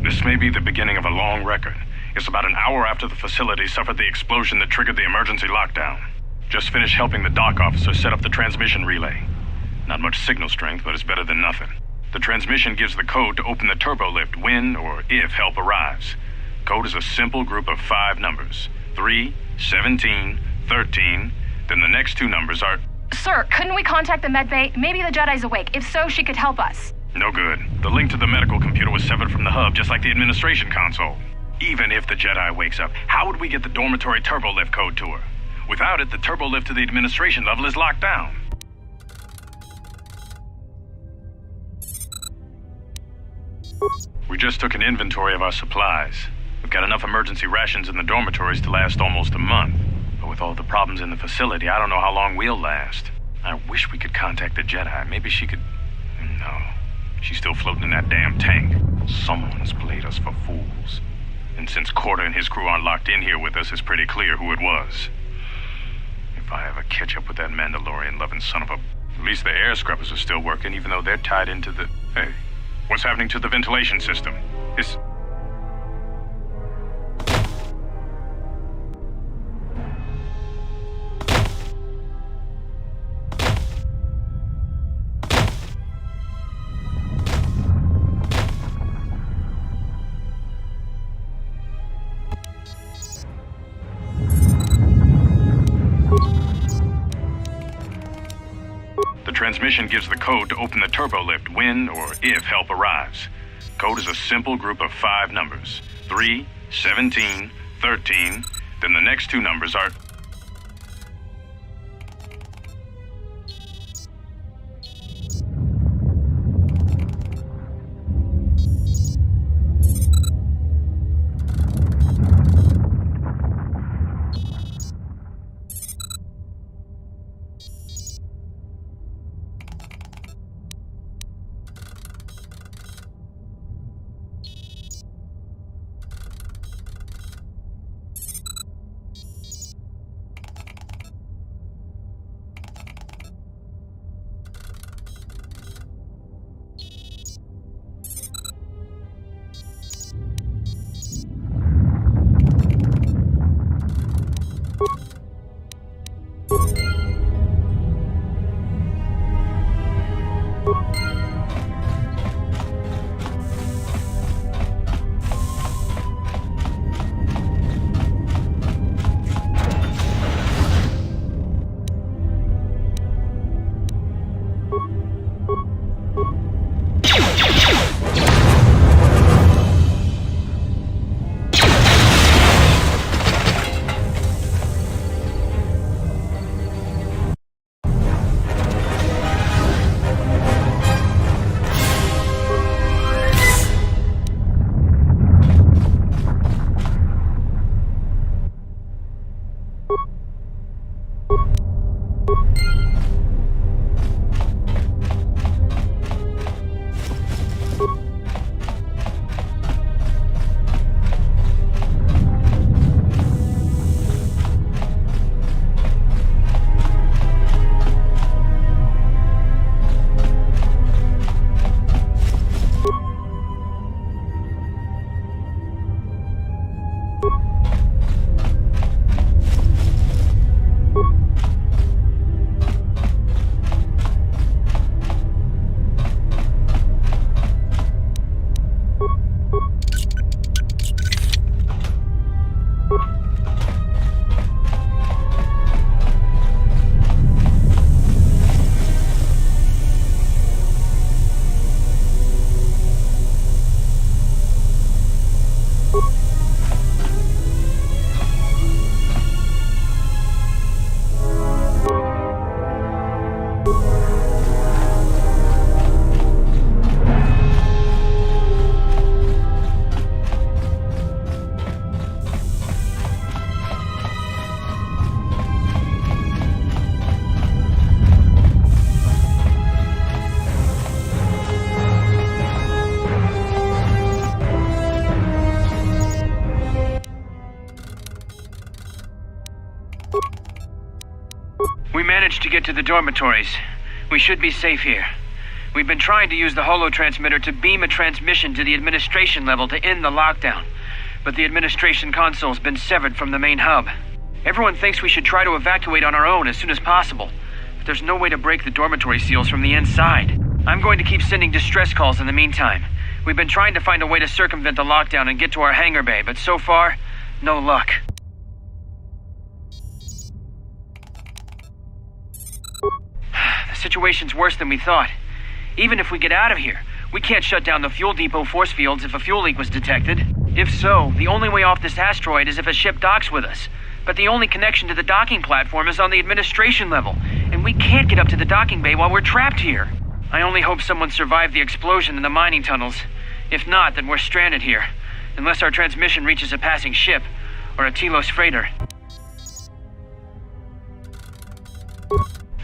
This may be the beginning of a long record. It's about an hour after the facility suffered the explosion that triggered the emergency lockdown. Just finished helping the dock officer set up the transmission relay. Not much signal strength, but it's better than nothing. The transmission gives the code to open the turbo lift when or if help arrives. Code is a simple group of 5 numbers. 3, 17, 13, then the next 2 numbers are... Sir, couldn't we contact the medbay? Maybe the Jedi's awake. If so, she could help us. No good. The link to the medical computer was severed from the hub, just like the administration console. Even if the Jedi wakes up, how would we get the dormitory turbolift code to her? Without it, the turbolift to the administration level is locked down. We just took an inventory of our supplies. We've got enough emergency rations in the dormitories to last almost a month. But with all the problems in the facility, I don't know how long we'll last. I wish we could contact the Jedi. Maybe she could... No. She's still floating in that damn tank. Someone's played us for fools. And since Corda and his crew aren't locked in here with us, it's pretty clear who it was. If I ever catch up with that Mandalorian-loving son of a... At least the air scrubbers are still working, even though they're tied into the... Hey, what's happening to the ventilation system? The transmission gives the code to open the turbo lift when or if help arrives. Code is a simple group of 5 numbers. 3, 17, 13. Then the next 2 numbers are... We managed to get to the dormitories. We should be safe here. We've been trying to use the holo-transmitter to beam a transmission to the administration level to end the lockdown, but the administration console's been severed from the main hub. Everyone thinks we should try to evacuate on our own as soon as possible, but there's no way to break the dormitory seals from the inside. I'm going to keep sending distress calls in the meantime. We've been trying to find a way to circumvent the lockdown and get to our hangar bay, but so far, no luck. The situation's worse than we thought. Even if we get out of here, we can't shut down the fuel depot force fields if a fuel leak was detected. If so, the only way off this asteroid is if a ship docks with us. But the only connection to the docking platform is on the administration level, and we can't get up to the docking bay while we're trapped here. I only hope someone survived the explosion in the mining tunnels. If not, then we're stranded here, unless our transmission reaches a passing ship, or a Telos freighter.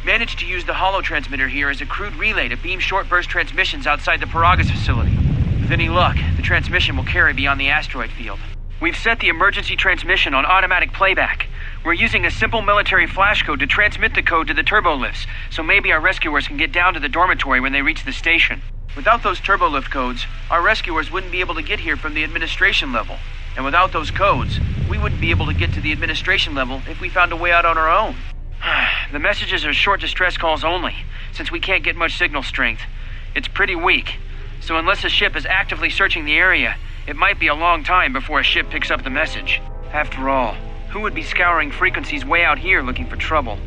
Managed to use the holo transmitter here as a crude relay to beam short-burst transmissions outside the Peragus facility. With any luck, the transmission will carry beyond the asteroid field. We've set the emergency transmission on automatic playback. We're using a simple military flash code to transmit the code to the turbolift's, so maybe our rescuers can get down to the dormitory when they reach the station. Without those turbolift codes, our rescuers wouldn't be able to get here from the administration level. And without those codes, we wouldn't be able to get to the administration level if we found a way out on our own. The messages are short distress calls only, since we can't get much signal strength. It's pretty weak, so unless a ship is actively searching the area, it might be a long time before a ship picks up the message. After all, who would be scouring frequencies way out here looking for trouble?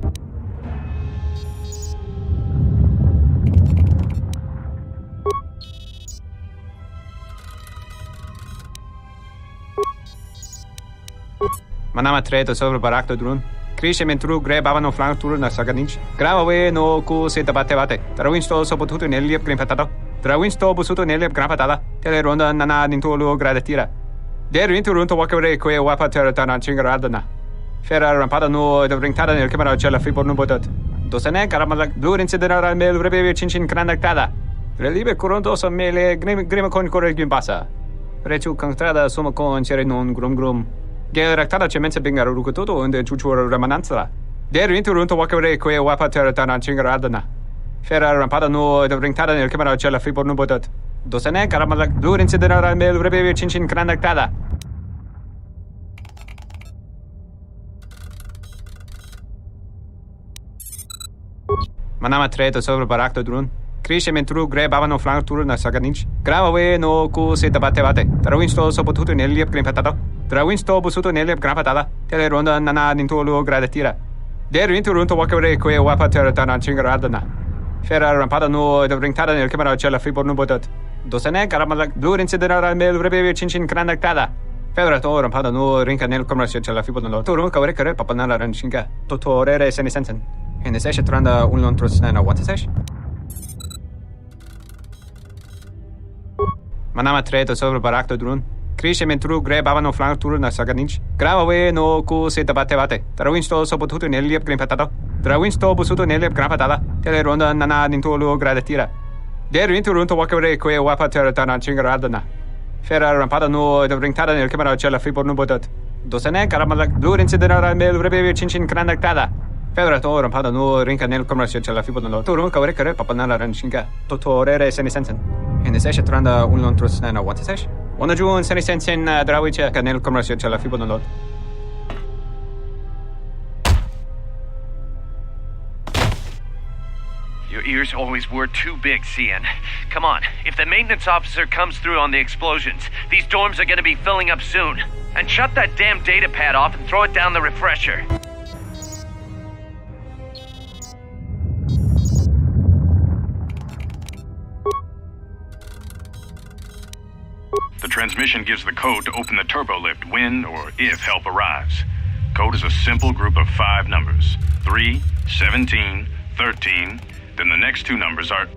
Manama treto sobre barak do drone. Crescimento tru grebava no flanco turu na saganich. Grava we no ku se tabate bate. Trawinsto so potuto neliep grimpatado. Trawinsto busuto neliep grimpatada. Teleronda nana nintolo gradatira. Der winterunto wakere kwe wapa teratana chingaradana. Fera rampada no de ringtada nel camera cella fi por no botat. Dosene caramala blur incidera mel rebe chinchin granactada. Relibe coronto so mele grima con corre gimbasa. Prechu contrada somo con cere non grum. Geractada cemenza bingaro rucototo und chuchura remananza. Der winterunto wakere kwe wapa teratana chingaradana. Fera rampada no de ringtada nel camera cella fi por no botat. Dosene caramala blur incidera mel rebe chinchin granactada. Manama treto sobre barak do drone. Crescimento tru grebava no flanco turu na saganich. Grava we no ku se tabate bate. Trawinsto so potuto neliep grimpatado. Trawinsto busuto neliep grimpatada. Teleronda nana nintolo gradatira. Der winterunto wakere kwe wapa teratana chingaradana. Fera rampada no de ringtada nel camera cella fi por no botat. Dosene caramala blur incidera mel rebe chinchin granactada. Fera to rampada no rinca nel camera cella fi por no. Turu kawre kare papanala ranchinga. Totorere senisensen. En de session tranda un lontros na what sesh. Manama treto sobre barak do drone. Crescimento tru grebava no flanco turu na saganich. Grava we no ku se tabate bate. Trawinsto so potuto neliep grimpatado. Trawinsto busuto neliep grimpatada. Teleronda nana nintolo gradatira. Der winterunto wakere kwe wapa teratana chingaradana. Fera rampada no de ringtada nel camera cella fi por no botat. Dosene caramala blur incidera mel rebe chinchin granactada. Fera to rampada no rinca nel camera cella fi por no. Turu kawre kare papanala ranchinga. Totorere senisensen. En de session tranda un lontros na what sesh. Ona jun senisensen drawiche nel camera cella fi por no. Your ears always were too big, CN. Come on, if the maintenance officer comes through on the explosions, these dorms are gonna be filling up soon. And shut that damn data pad off and throw it down the refresher. The transmission gives the code to open the turbo lift when or if help arrives. Code is a simple group of 5 numbers. 3, 17, 13, then the next 2 numbers are...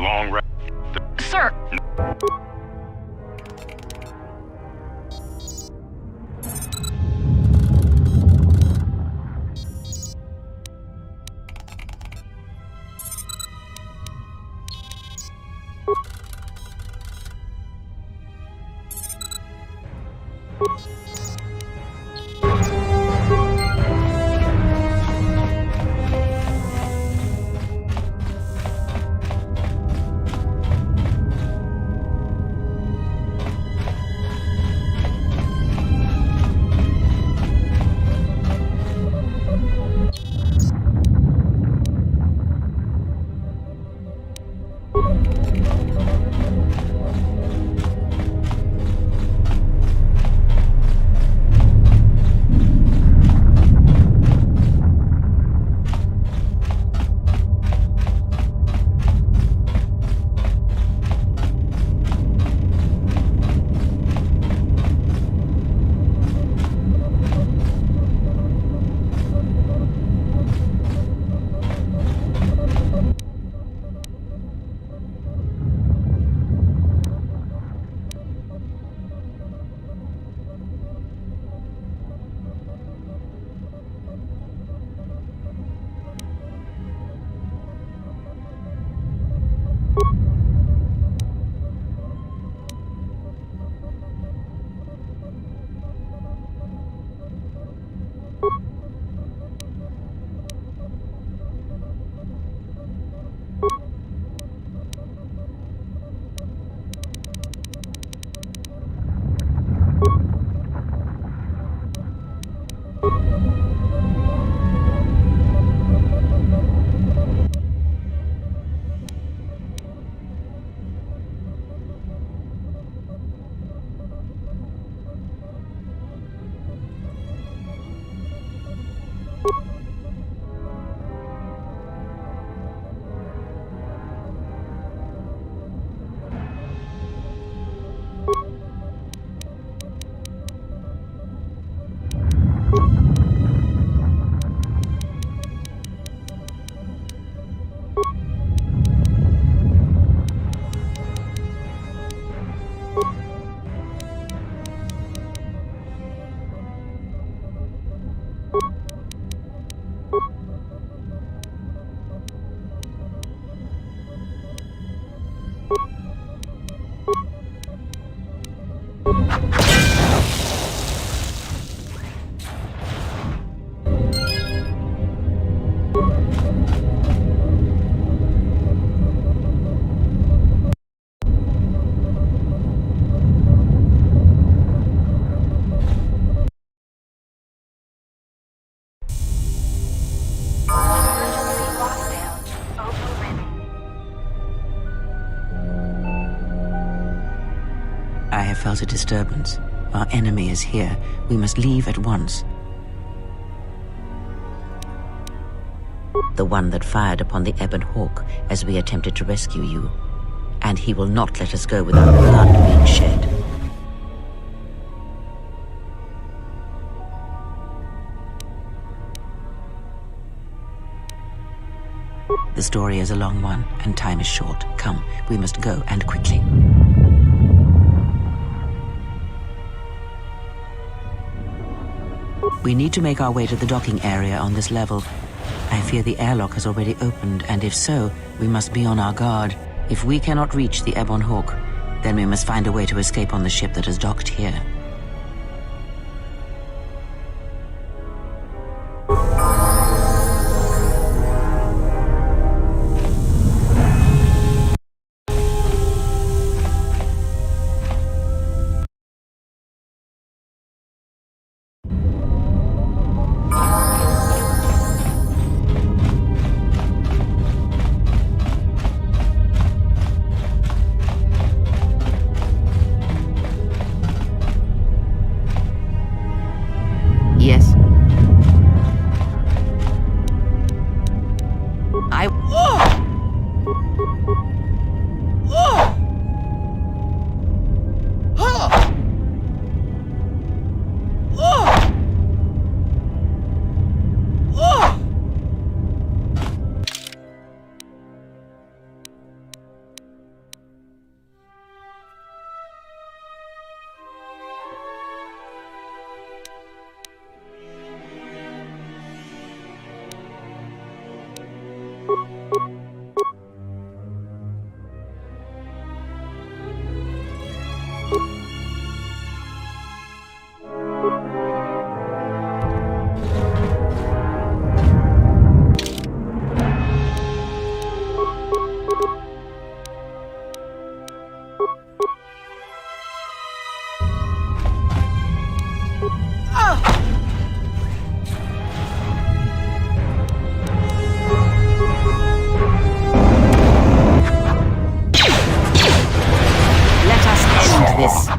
long record. Sir, I have felt a disturbance. Our enemy is here. We must leave at once. The one that fired upon the Ebon Hawk as we attempted to rescue you. And he will not let us go without blood being shed. The story is a long one, and time is short. Come, we must go, and quickly. We need to make our way to the docking area on this level. I fear the airlock has already opened, and if so, we must be on our guard. If we cannot reach the Ebon Hawk, then we must find a way to escape on the ship that is docked here. this.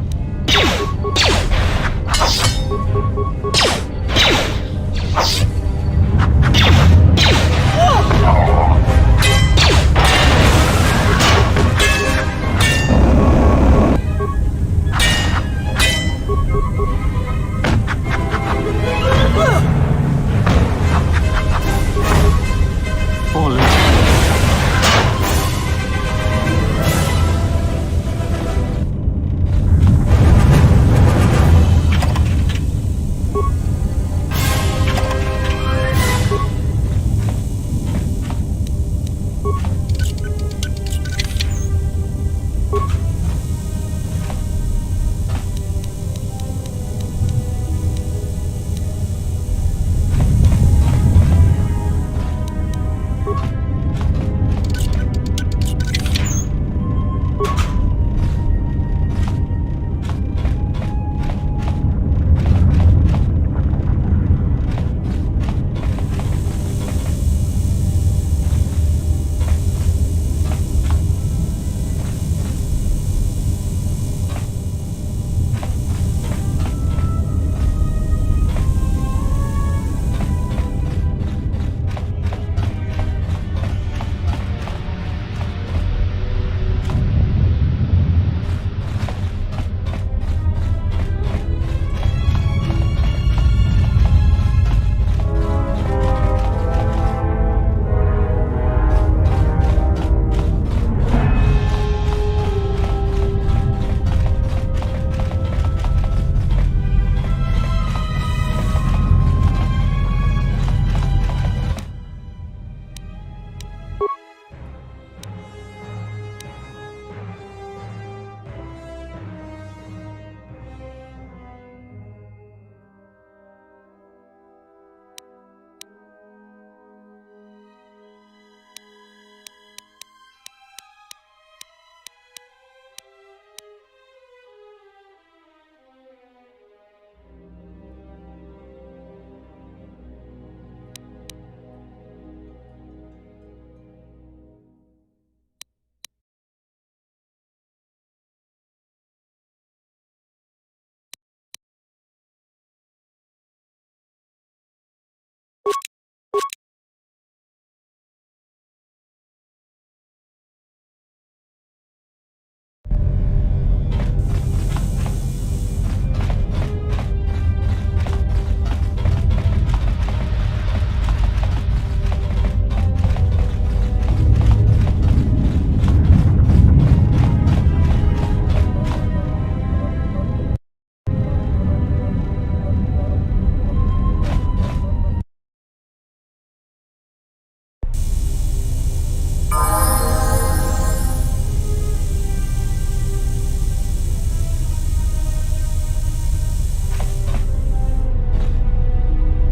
Fallen.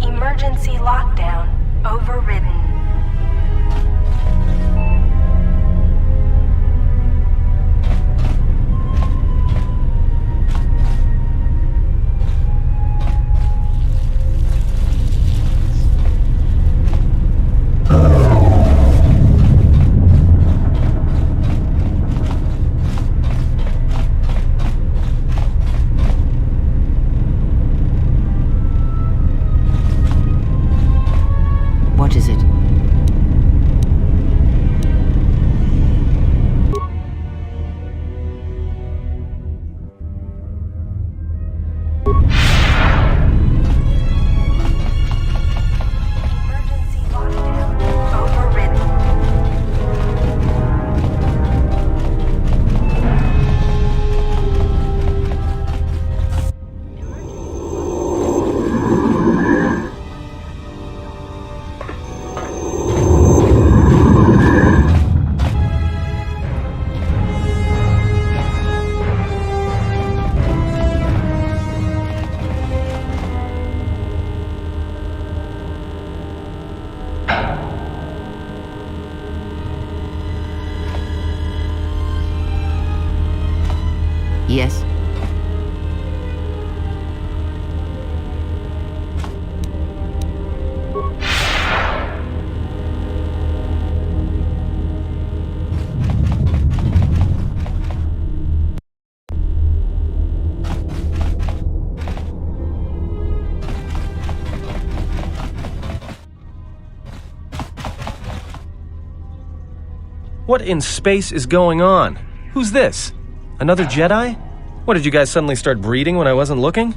Emergency lockdown overridden. What is it? Emergency lockdown overridden. Yes. What in space is going on? Who's this? Another Jedi? What, did you guys suddenly start breeding when I wasn't looking?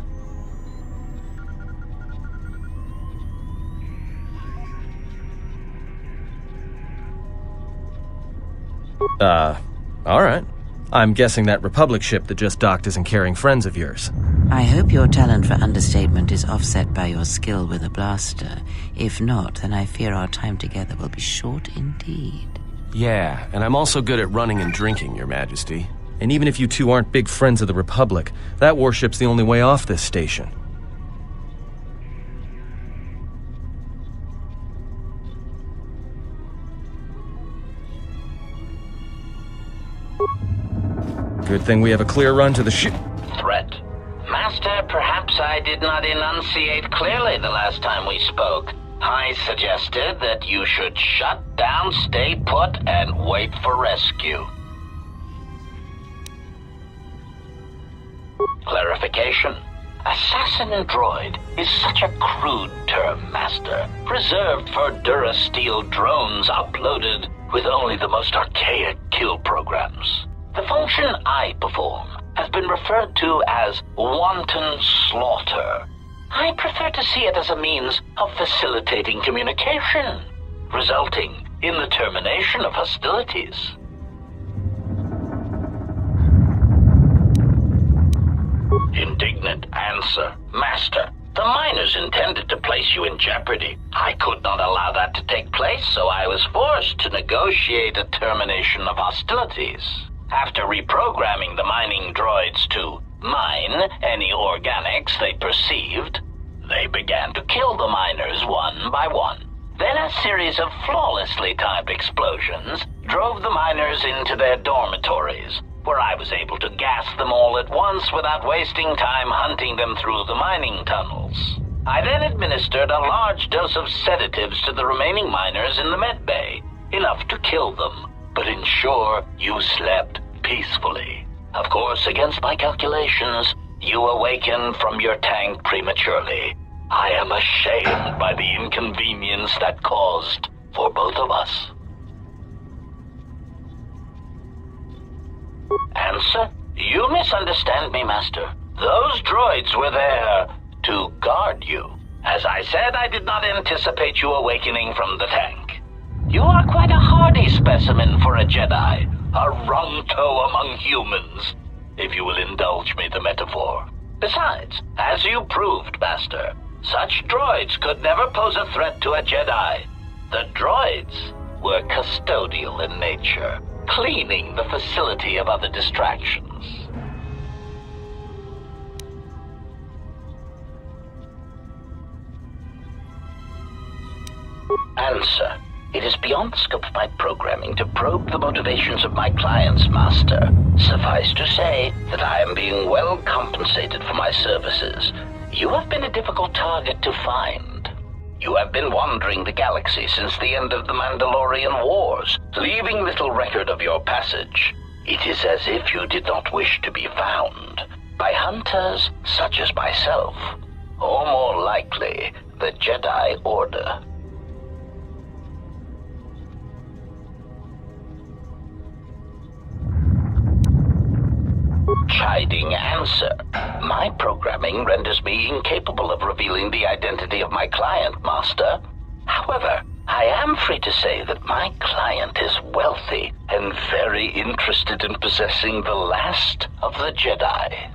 Alright. I'm guessing that Republic ship that just docked isn't carrying friends of yours. I hope your talent for understatement is offset by your skill with a blaster. If not, then I fear our time together will be short indeed. Yeah, and I'm also good at running and drinking, Your Majesty. And even if you two aren't big friends of the Republic, that warship's the only way off this station. Good thing we have a clear run to the ship. Threat. Master, perhaps I did not enunciate clearly the last time we spoke. I suggested that you should shut down, stay put, and wait for rescue. Clarification. Assassin droid is such a crude term, Master, reserved for Durasteel drones uploaded with only the most archaic kill programs. The function I perform has been referred to as wanton slaughter. I prefer to see it as a means of facilitating communication, resulting in the termination of hostilities. Indignant answer. Master, the miners intended to place you in jeopardy. I could not allow that to take place, so I was forced to negotiate a termination of hostilities. After reprogramming the mining droids to mine any organics they perceived, they began to kill the miners one by one. Then a series of flawlessly timed explosions drove the miners into their dormitories, where I was able to gas them all at once without wasting time hunting them through the mining tunnels. I then administered a large dose of sedatives to the remaining miners in the med bay, enough to kill them, but ensure you slept peacefully. Of course, against my calculations, you awakened from your tank prematurely. I am ashamed by the inconvenience that caused for both of us. Answer? You misunderstand me, Master. Those droids were there to guard you. As I said, I did not anticipate you awakening from the tank. You are quite a hardy specimen for a Jedi, a rung-toe among humans, if you will indulge me the metaphor. Besides, as you proved, Master, such droids could never pose a threat to a Jedi. The droids were custodial in nature, cleaning the facility of other distractions. Answer. It is beyond the scope of my programming to probe the motivations of my clients, Master. Suffice to say that I am being well compensated for my services. You have been a difficult target to find. You have been wandering the galaxy since the end of the Mandalorian Wars, leaving little record of your passage. It is as if you did not wish to be found by hunters such as myself, or more likely, the Jedi Order. Chiding answer. My programming renders me incapable of revealing the identity of my client, Master. However, I am free to say that my client is wealthy and very interested in possessing the last of the Jedi.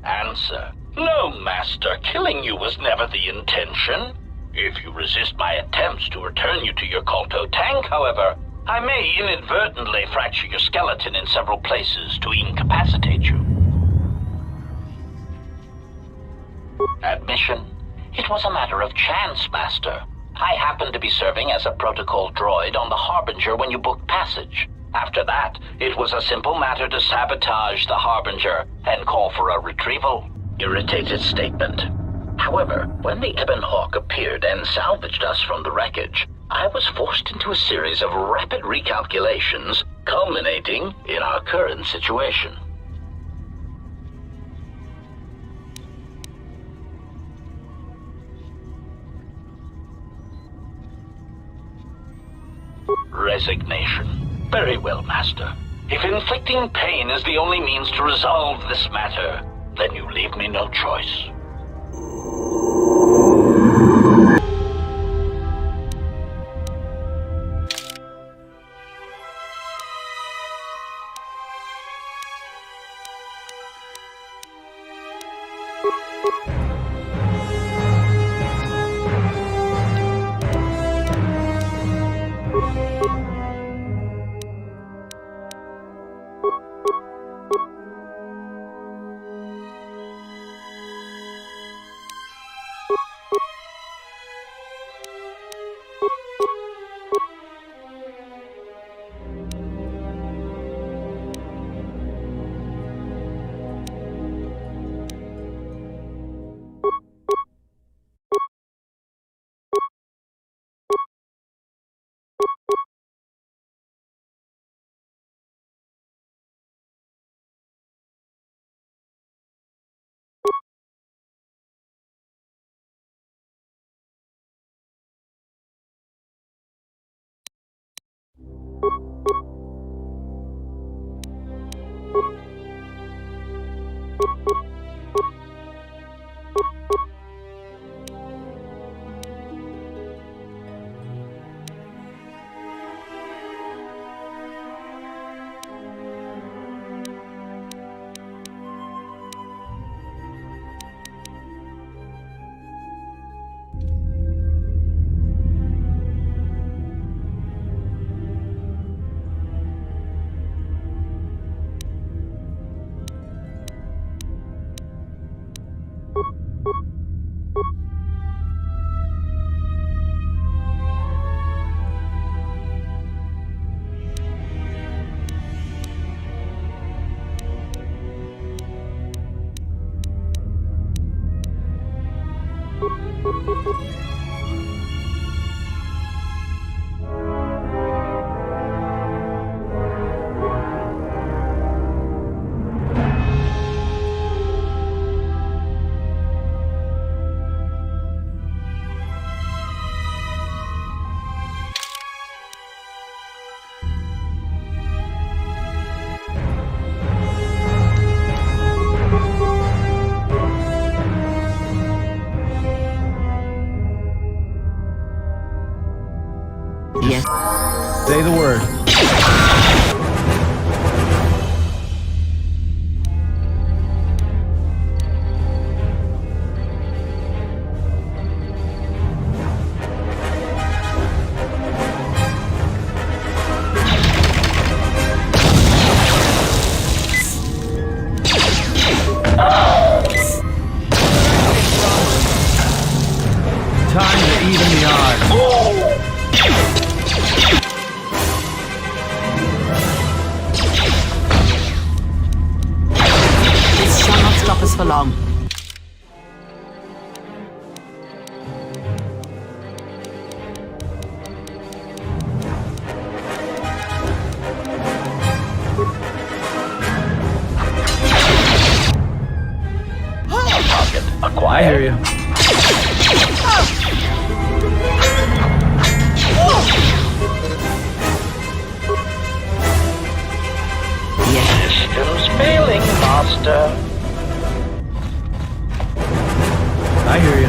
Answer. No, Master. Killing you was never the intention. If you resist my attempts to return you to your Kolto tank, however, I may inadvertently fracture your skeleton in several places to incapacitate you. Admission. It was a matter of chance, Master. I happened to be serving as a protocol droid on the Harbinger when you booked passage. After that, it was a simple matter to sabotage the Harbinger and call for a retrieval. Irritated statement. However, when the Ebon Hawk appeared and salvaged us from the wreckage, I was forced into a series of rapid recalculations, culminating in our current situation. Resignation. Very well, Master. If inflicting pain is the only means to resolve this matter, then you leave me no choice. Yes. Say the word. Time to even the odds. This shall not stop us for long. I hear you. Systems failing, Master. I hear you.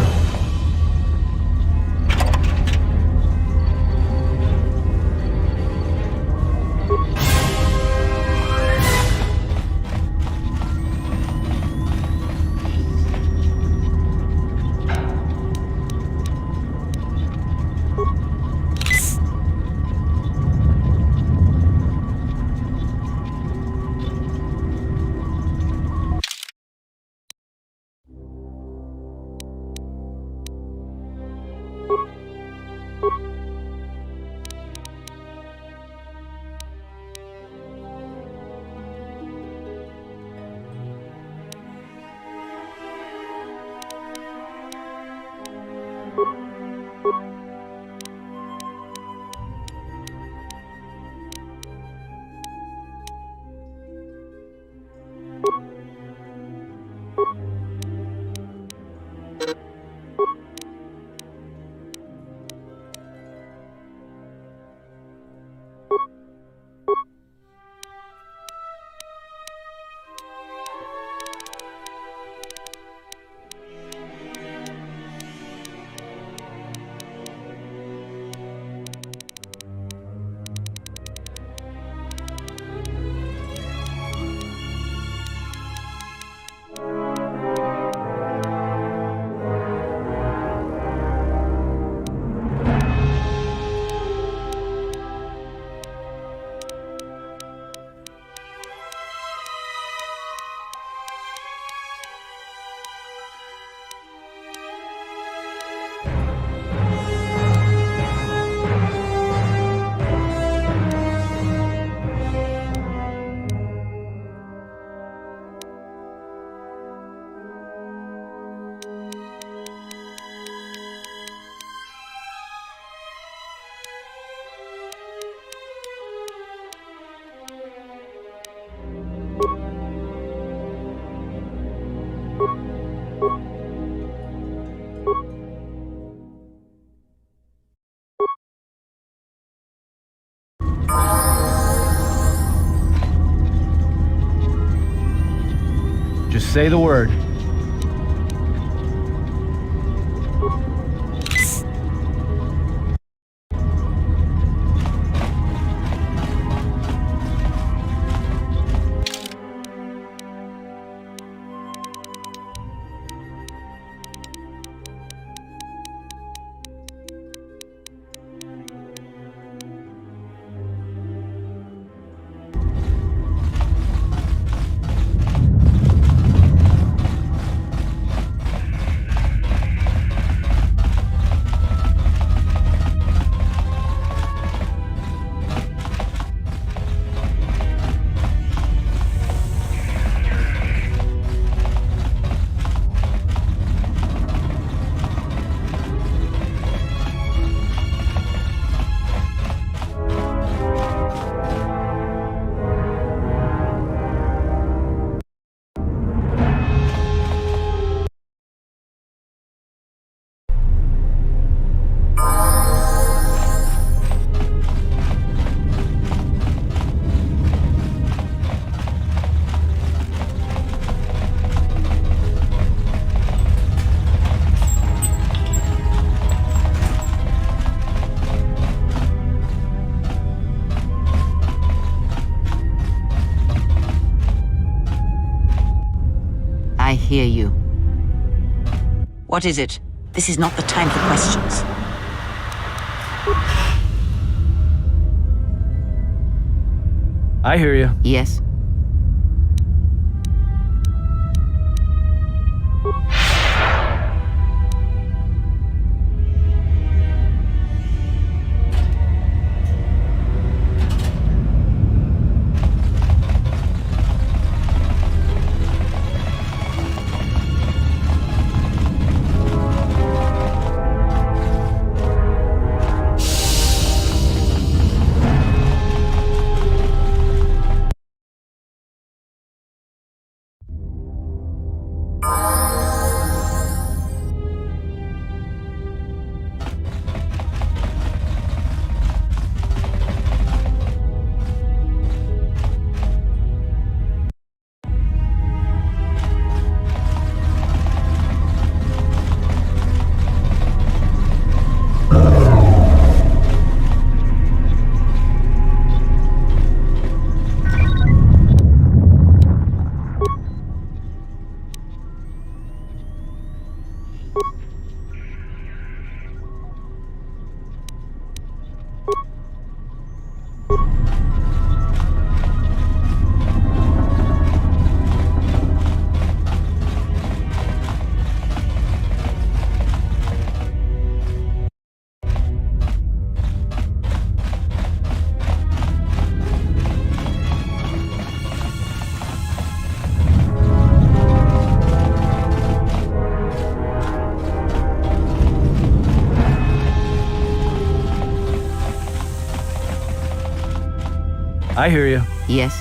Just say the word. I hear you. What is it? This is not the time for questions. I hear you. Yes? I hear you. Yes?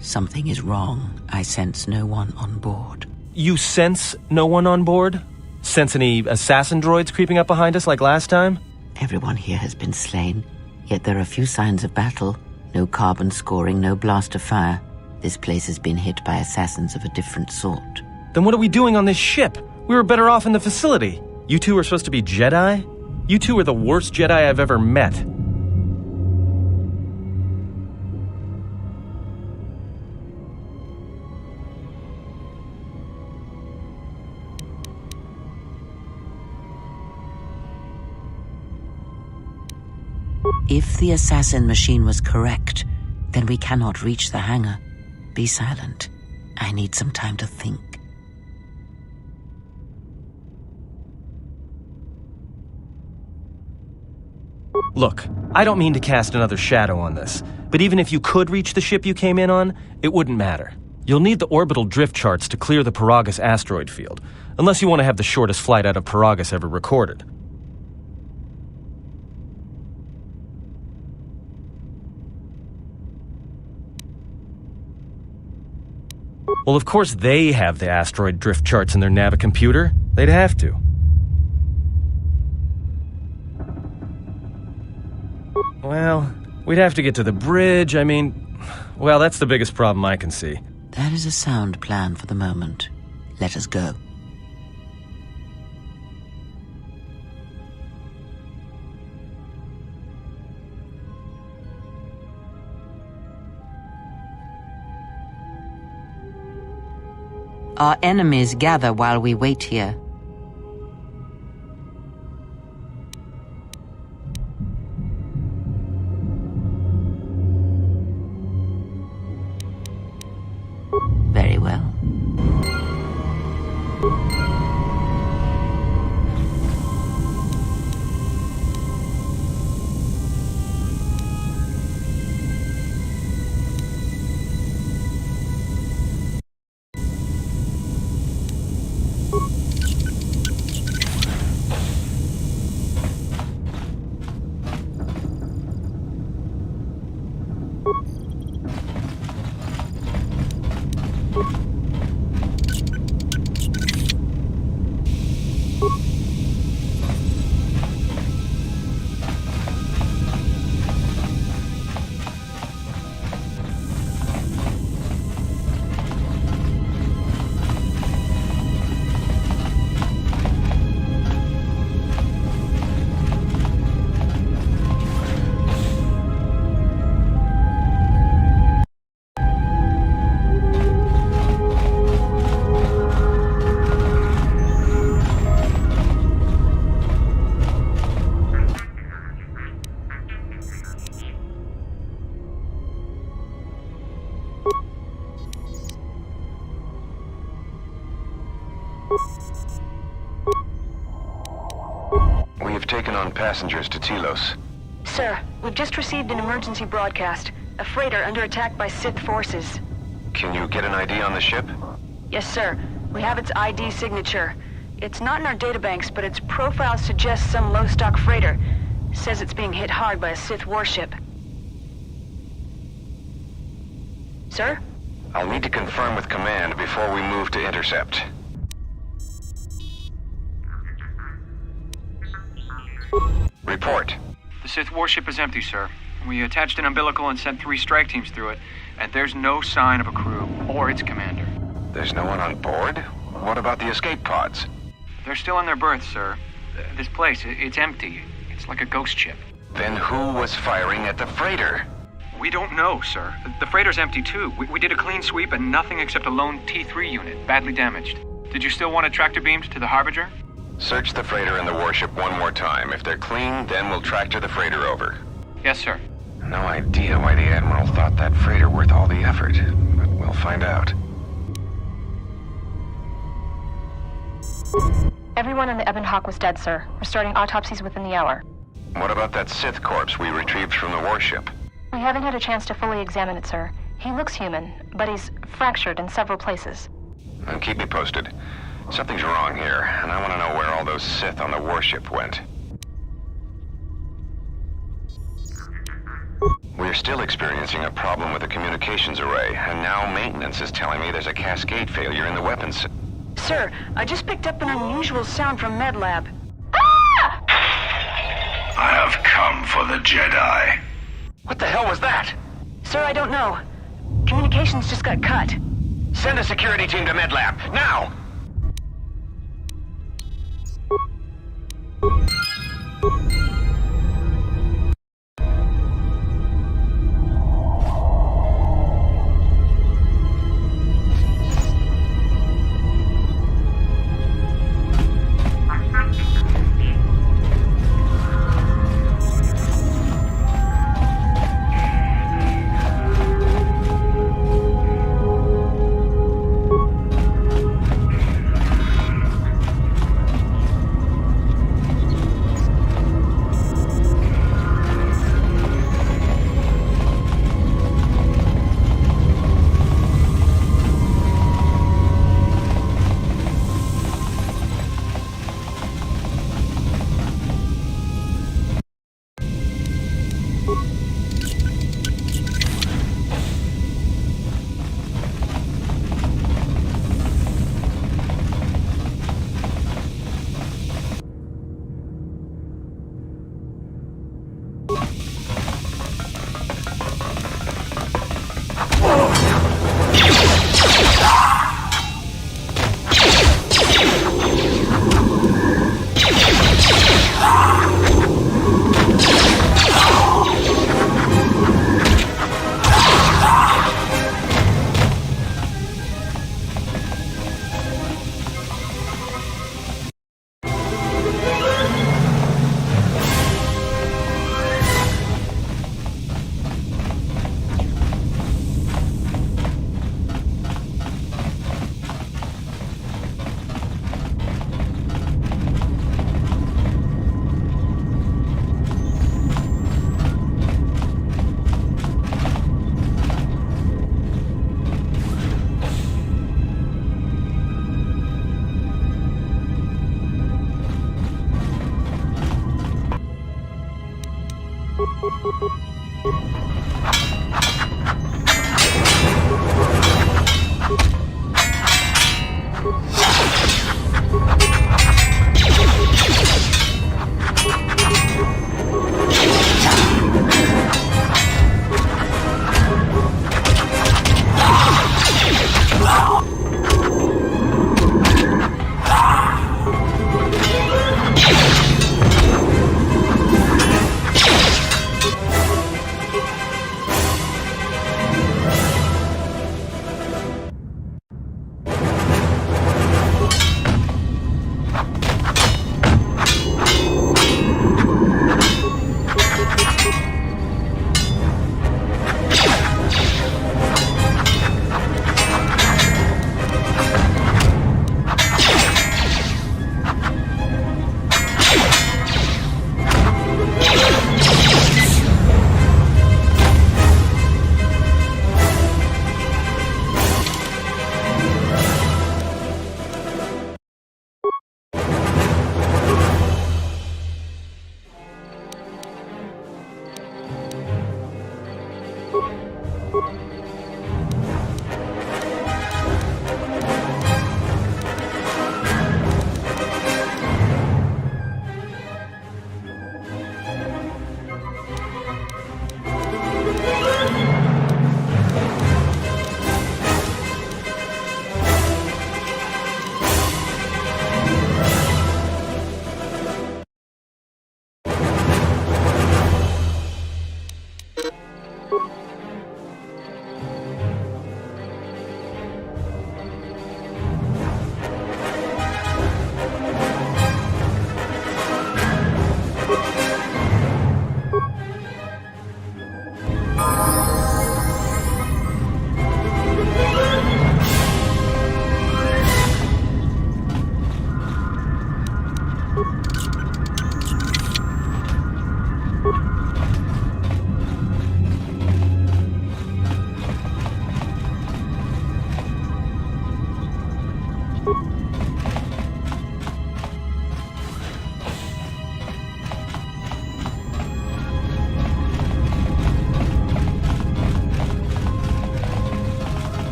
Something is wrong. I sense no one on board. You sense no one on board? Sense any assassin droids creeping up behind us like last time? Everyone here has been slain, yet there are few signs of battle. No carbon scoring, no blast of fire. This place has been hit by assassins of a different sort. Then what are we doing on this ship? We were better off in the facility. You two are supposed to be Jedi? You two are the worst Jedi I've ever met. If the assassin machine was correct, then we cannot reach the hangar. Be silent. I need some time to think. Look, I don't mean to cast another shadow on this, but even if you could reach the ship you came in on, it wouldn't matter. You'll need the orbital drift charts to clear the Peragus asteroid field, unless you want to have the shortest flight out of Peragus ever recorded. Well, of course they have the asteroid drift charts in their Navicomputer. They'd have to. Well, we'd have to get to the bridge. Well, that's the biggest problem I can see. That is a sound plan for the moment. Let us go. Our enemies gather while we wait here. Very well. We have taken on passengers to Telos. Sir, we've just received an emergency broadcast. A freighter under attack by Sith forces. Can you get an ID on the ship? Yes, sir. We have its ID signature. It's not in our databanks, but its profile suggests some low-stock freighter. Says it's being hit hard by a Sith warship. Sir? I'll need to confirm with command before we move to intercept. Report. The Sith warship is empty, sir. We attached an umbilical and sent 3 strike teams through it, and there's no sign of a crew or its commander. There's no one on board? What about the escape pods? They're still in their berths, sir. This place, it's empty. It's like a ghost ship. Then who was firing at the freighter? We don't know, sir. The freighter's empty, too. We did a clean sweep and nothing except a lone T3 unit, badly damaged. Did you still want a tractor beamed to the Harbinger? Search the freighter and the warship one more time. If they're clean, then we'll tractor the freighter over. Yes, sir. No idea why the Admiral thought that freighter worth all the effort, but we'll find out. Everyone on the Ebon Hawk was dead, sir. We're starting autopsies within the hour. What about that Sith corpse we retrieved from the warship? We haven't had a chance to fully examine it, sir. He looks human, but he's fractured in several places. Then keep me posted. Something's wrong here, and I want to know where all those Sith on the warship went. We're still experiencing a problem with the communications array, and now maintenance is telling me there's a cascade failure in the weapons. Sir, I just picked up an unusual sound from MedLab. I have come for the Jedi. What the hell was that? Sir, I don't know. Communications just got cut. Send a security team to MedLab, now!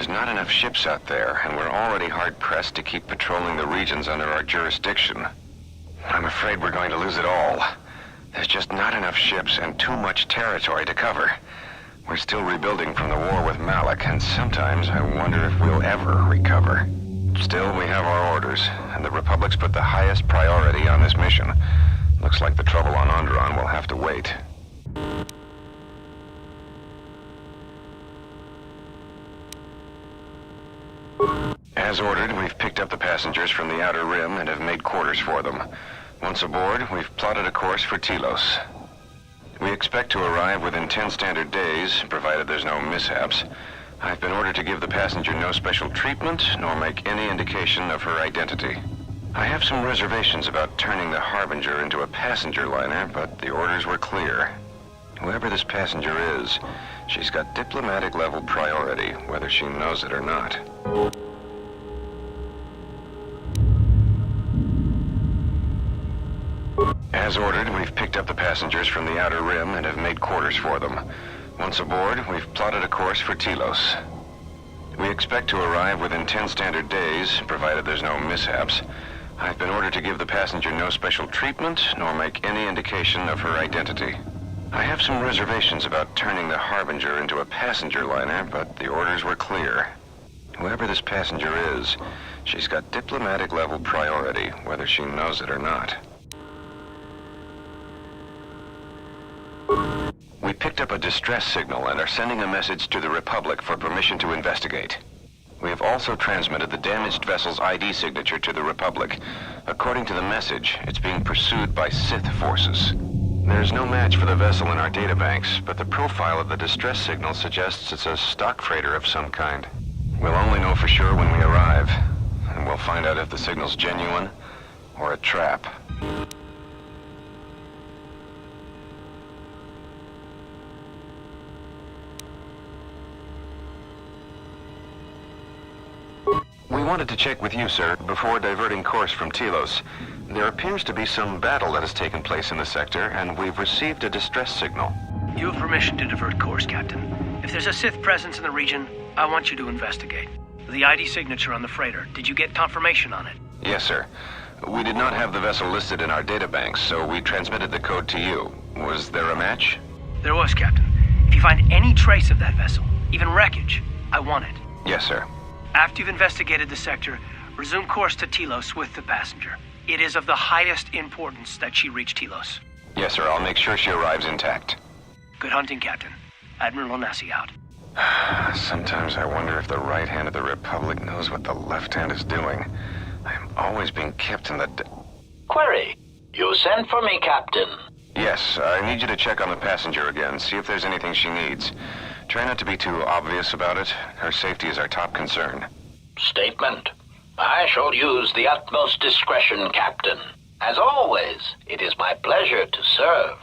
There's not enough ships out there, and we're already hard-pressed to keep patrolling the regions under our jurisdiction. I'm afraid we're going to lose it all. There's just not enough ships and too much territory to cover. We're still rebuilding from the war with Malak, and sometimes I wonder if we'll ever recover. Still, we have our orders, and the Republic's put the highest priority on this mission. Looks like the trouble on Onderon will have to wait. As ordered, we've picked up the passengers from the Outer Rim and have made quarters for them. Once aboard, we've plotted a course for Telos. We expect to arrive within 10 standard days, provided there's no mishaps. I've been ordered to give the passenger no special treatment, nor make any indication of her identity. I have some reservations about turning the Harbinger into a passenger liner, but the orders were clear. Whoever this passenger is, she's got diplomatic-level priority, whether she knows it or not. As ordered, we've picked up the passengers from the Outer Rim and have made quarters for them. Once aboard, we've plotted a course for Telos. We expect to arrive within 10 standard days, provided there's no mishaps. I've been ordered to give the passenger no special treatment, nor make any indication of her identity. I have some reservations about turning the Harbinger into a passenger liner, but the orders were clear. Whoever this passenger is, she's got diplomatic-level priority, whether she knows it or not. We picked up a distress signal and are sending a message to the Republic for permission to investigate. We have also transmitted the damaged vessel's ID signature to the Republic. According to the message, it's being pursued by Sith forces. There's no match for the vessel in our databanks, but the profile of the distress signal suggests it's a stock freighter of some kind. We'll only know for sure when we arrive, and we'll find out if the signal's genuine or a trap. We wanted to check with you, sir, before diverting course from Telos. There appears to be some battle that has taken place in the sector, and we've received a distress signal. You have permission to divert course, Captain. If there's a Sith presence in the region, I want you to investigate. The ID signature on the freighter, did you get confirmation on it? Yes, sir. We did not have the vessel listed in our databanks, so we transmitted the code to you. Was there a match? There was, Captain. If you find any trace of that vessel, even wreckage, I want it. Yes, sir. After you've investigated the sector, resume course to Telos with the passenger. It is of the highest importance that she reach Telos. Yes, sir. I'll make sure she arrives intact. Good hunting, Captain. Admiral Onasi out. Sometimes I wonder if the right hand of the Republic knows what the left hand is doing. I'm always being kept in the... Query. You sent for me, Captain. Yes, I need you to check on the passenger again, see if there's anything she needs. Try not to be too obvious about it. Her safety is our top concern. Statement. I shall use the utmost discretion, Captain. As always, it is my pleasure to serve.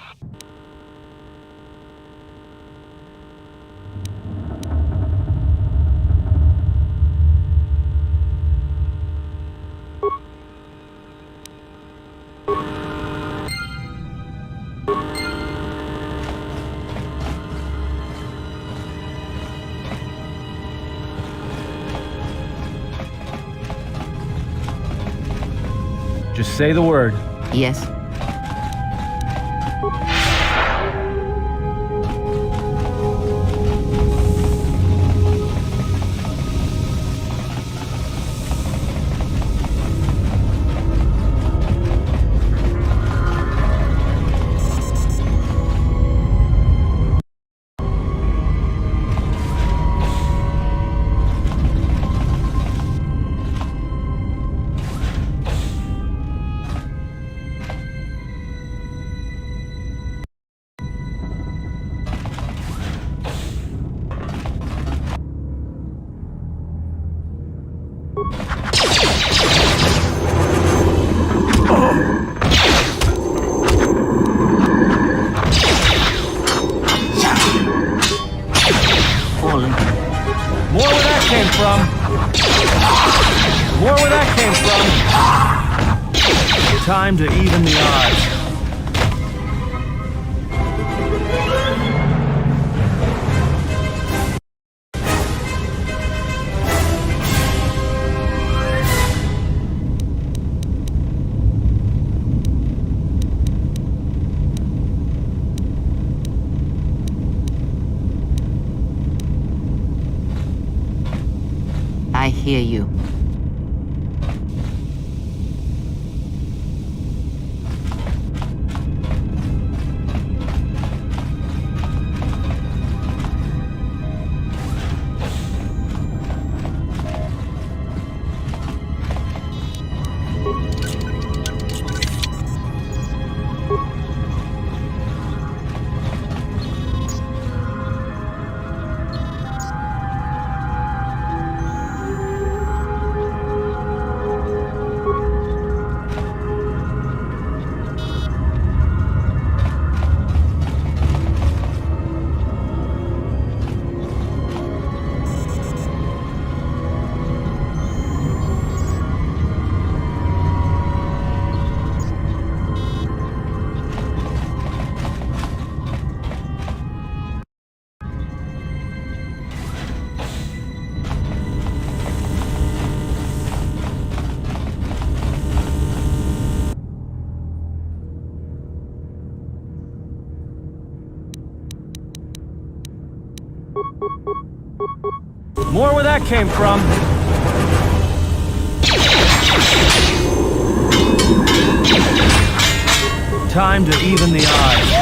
Just say the word. Yes? Time to even the odds. I hear you. More where that came from. Time to even the odds.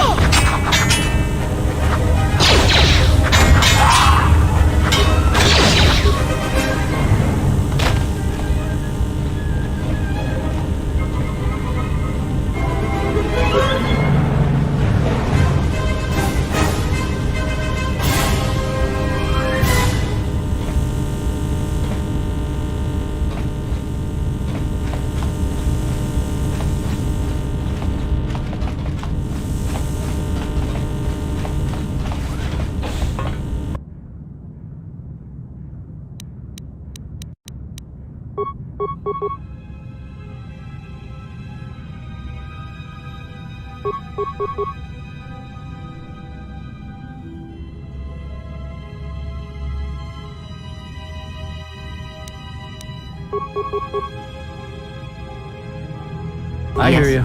I hear you.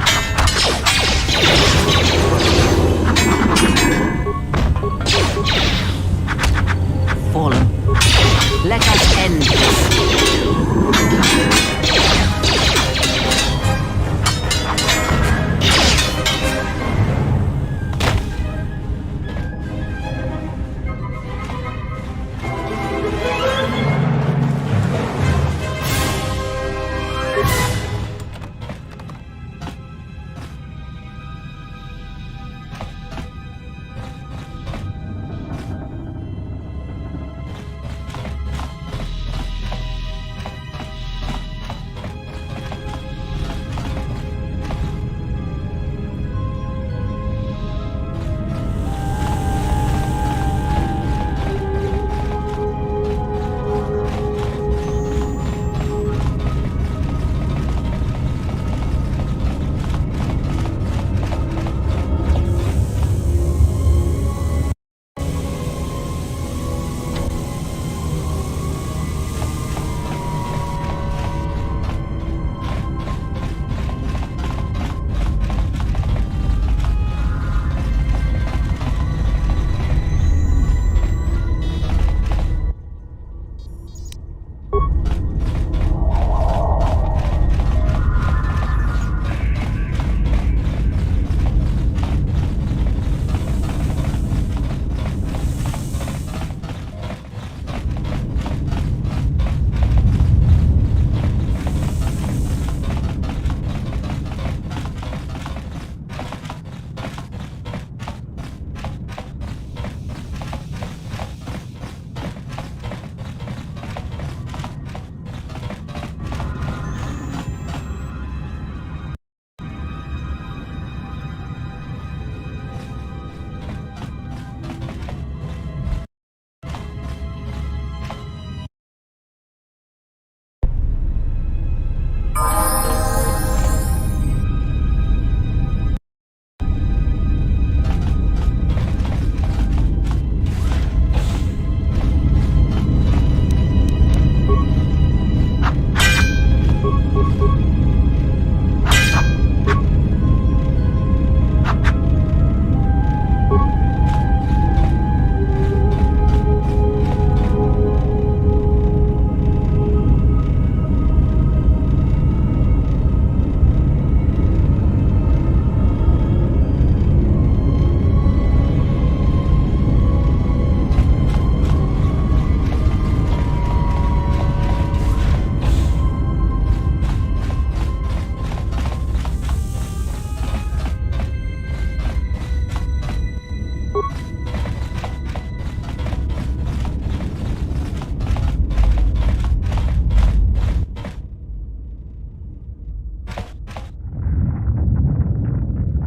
Fallen. Let us end this.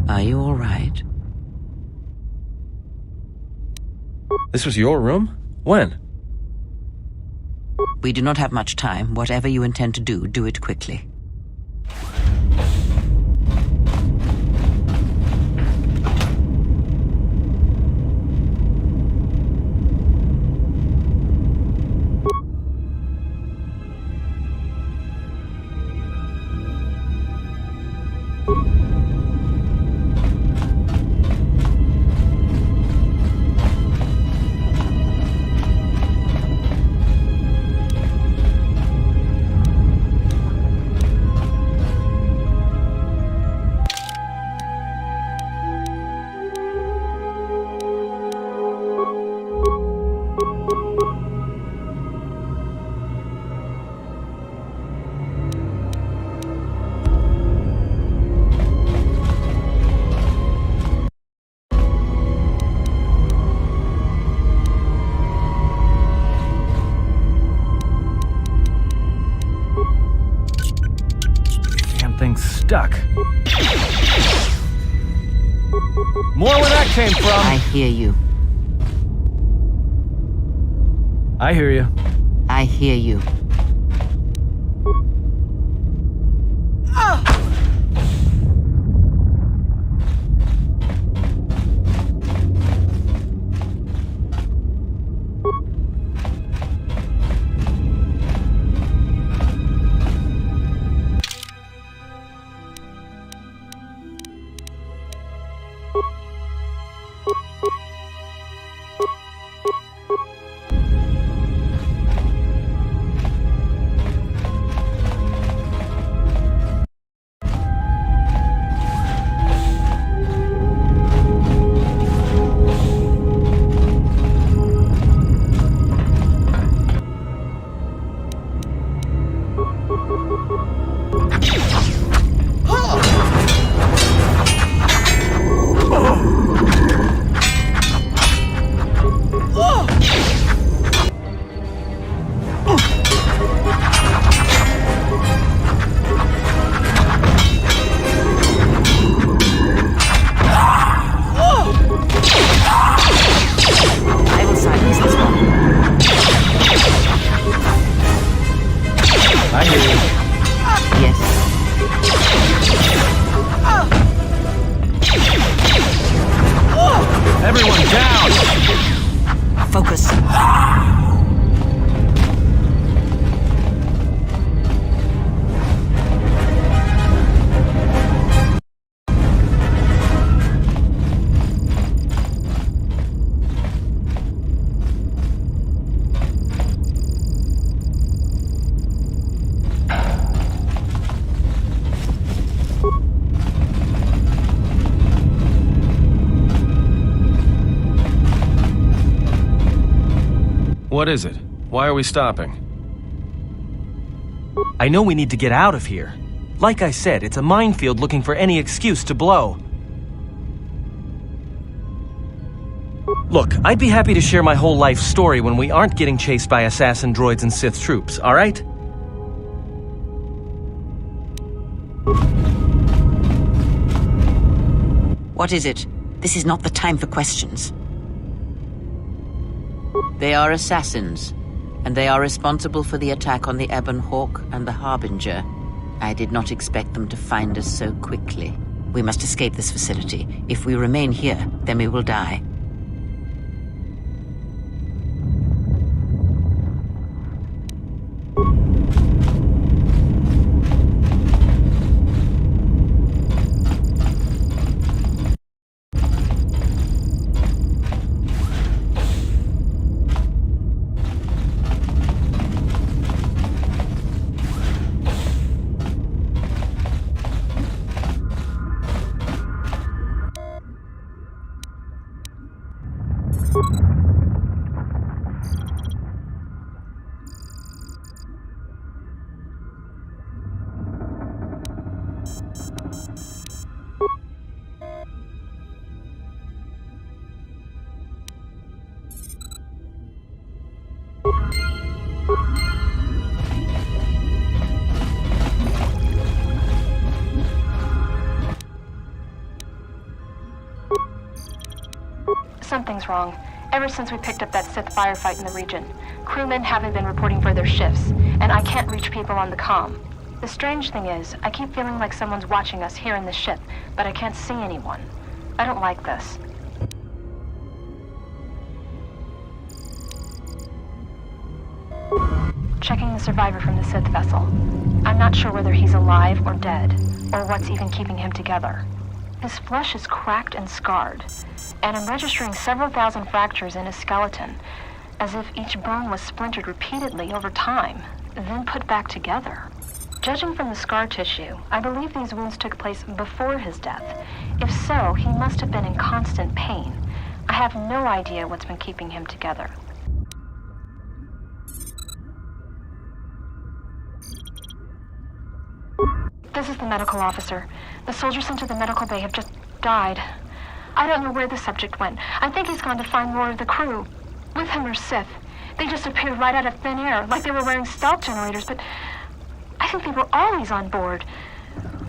Are you all right? This was your room? When? We do not have much time. Whatever you intend to do, do it quickly. Thing's stuck. More where that came from. I hear you. I hear you. I hear you. What is it? Why are we stopping? I know we need to get out of here. Like I said, it's a minefield looking for any excuse to blow. Look, I'd be happy to share my whole life story when we aren't getting chased by assassin droids and Sith troops, alright? What is it? This is not the time for questions. They are assassins, and they are responsible for the attack on the Ebon Hawk and the Harbinger. I did not expect them to find us so quickly. We must escape this facility. If we remain here, then we will die. Something's wrong. Ever since we picked up that Sith firefight in the region, crewmen haven't been reporting for their shifts, and I can't reach people on the comm. The strange thing is, I keep feeling like someone's watching us here in the ship, but I can't see anyone. I don't like this. Checking the survivor from the Sith vessel. I'm not sure whether he's alive or dead, or what's even keeping him together. His flesh is cracked and scarred, and I'm registering several thousand fractures in his skeleton, as if each bone was splintered repeatedly over time, then put back together. Judging from the scar tissue, I believe these wounds took place before his death. If so, he must have been in constant pain. I have no idea what's been keeping him together. This is the medical officer. The soldiers sent to the medical bay have just died. I don't know where the subject went. I think he's gone to find more of the crew. With him are Sith. They just appeared right out of thin air, like they were wearing stealth generators, but I think they were always on board.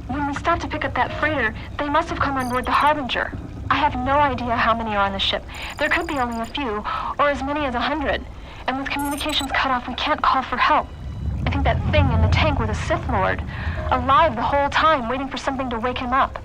When we stopped to pick up that freighter, they must have come on board the Harbinger. I have no idea how many are on the ship. There could be only a few, or as many as 100. And with communications cut off, we can't call for help. I think that thing in the tank was a Sith Lord, alive the whole time, waiting for something to wake him up.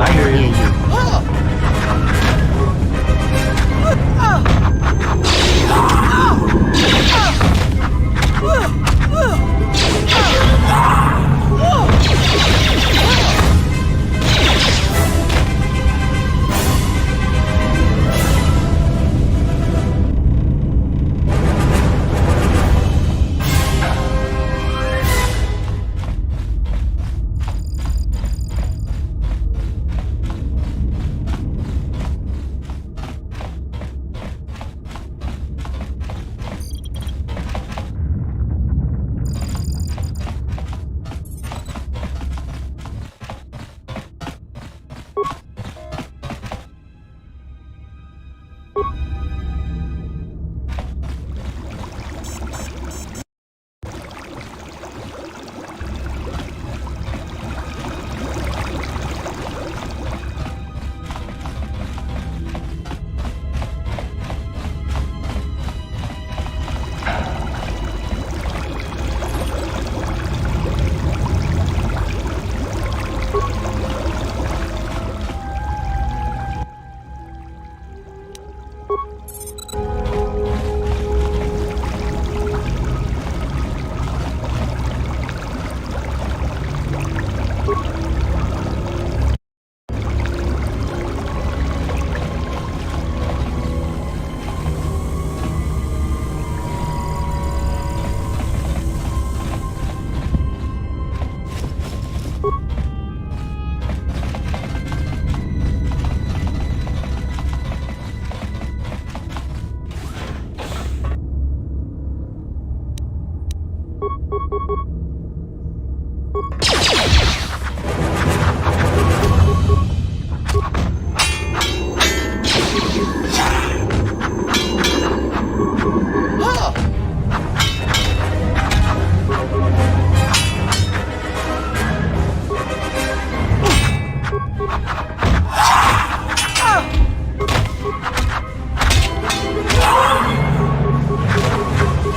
I hear you.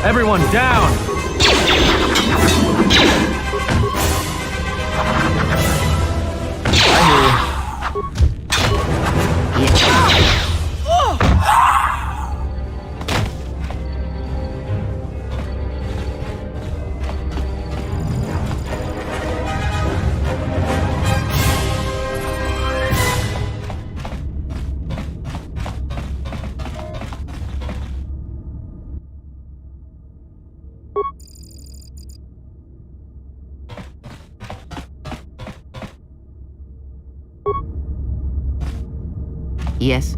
Everyone down! Yes?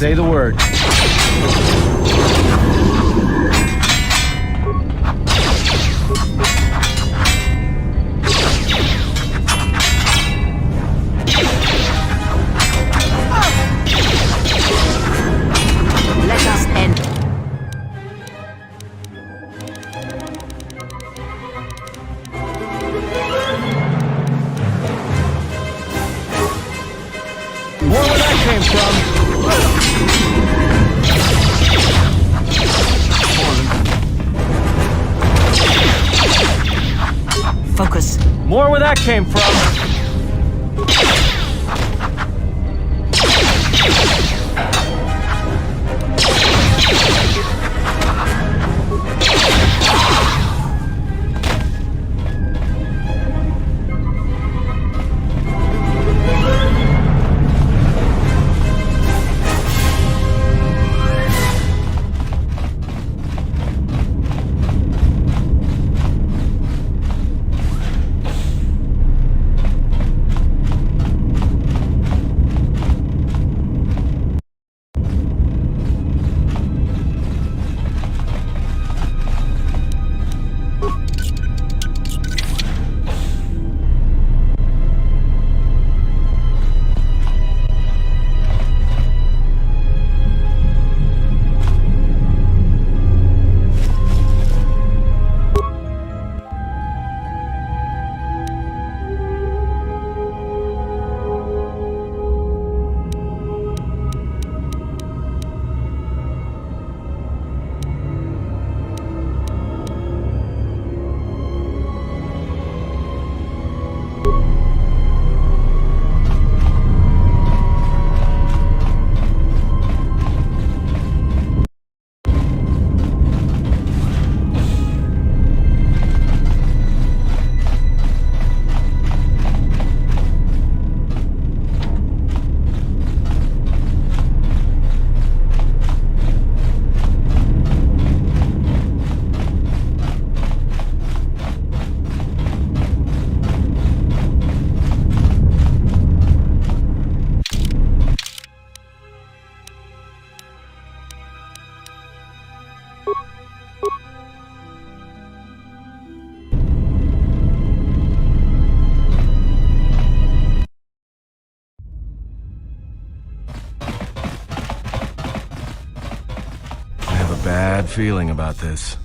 Say the word. Let us end. More where that came from. Focus. More where that came from. Bad feeling about this.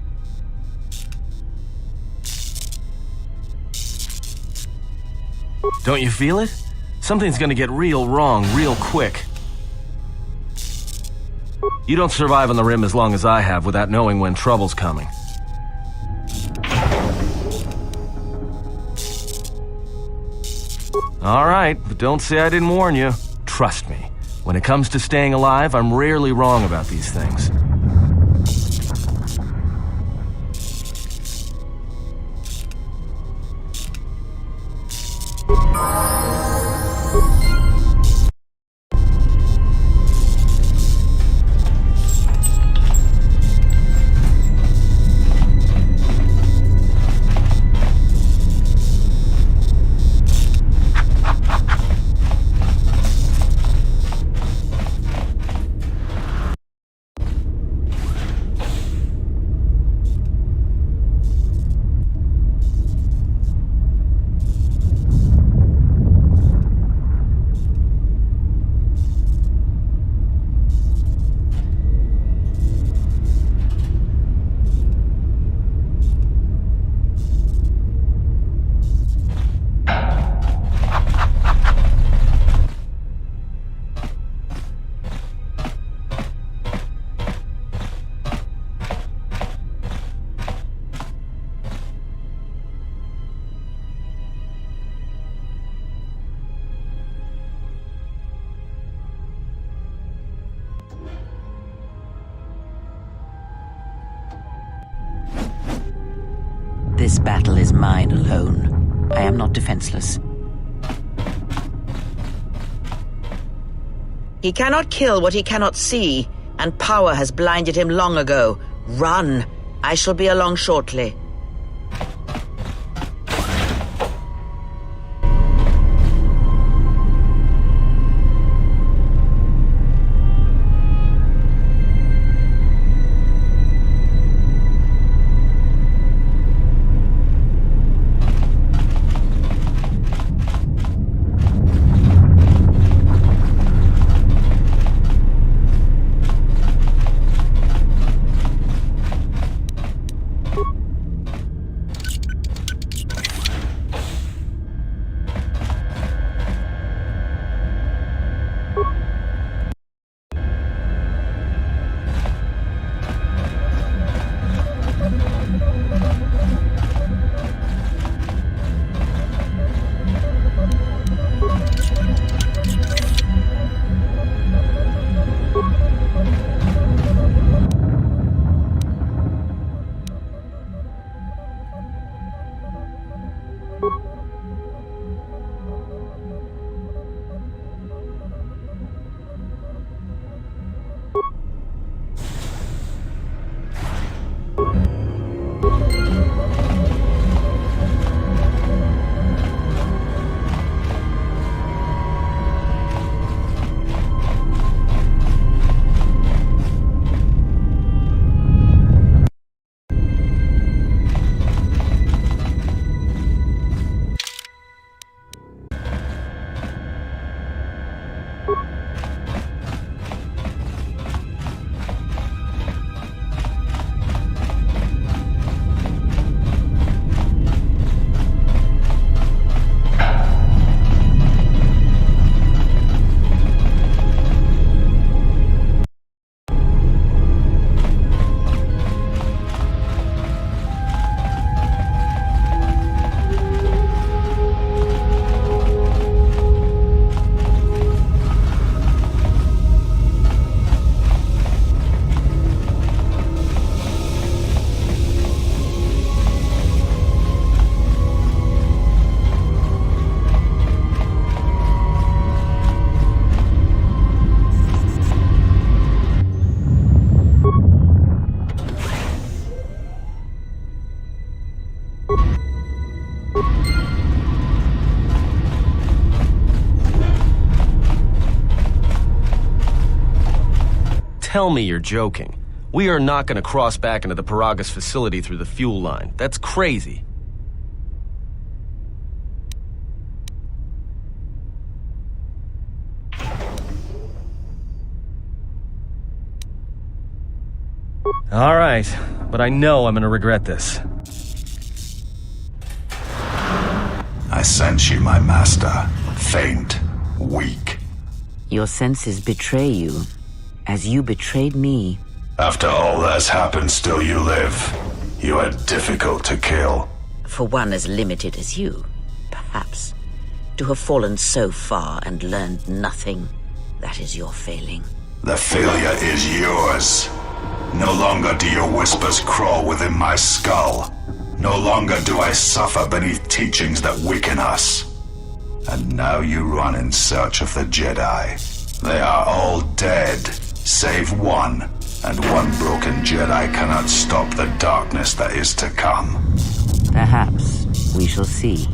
Don't you feel it? Something's gonna get real wrong real quick. You don't survive on the rim as long as I have without knowing when trouble's coming. All right, but don't say I didn't warn you. Trust me, when it comes to staying alive, I'm rarely wrong about these things. This battle is mine alone. I am not defenseless. He cannot kill what he cannot see, and power has blinded him long ago. Run! I shall be along shortly. tell me you're joking. We are not going to cross back into the Peragus facility through the fuel line. That's crazy. All right, but I know I'm going to regret this. I sense you, my master. Faint, weak. Your senses betray you, as you betrayed me. After all that's happened, still you live. You are difficult to kill. For one as limited as you, perhaps. To have fallen so far and learned nothing, that is your failing. The failure is yours. No longer do your whispers crawl within my skull. No longer do I suffer beneath teachings that weaken us. And now you run in search of the Jedi. They are all dead, save one, and one broken Jedi cannot stop the darkness that is to come. Perhaps we shall see.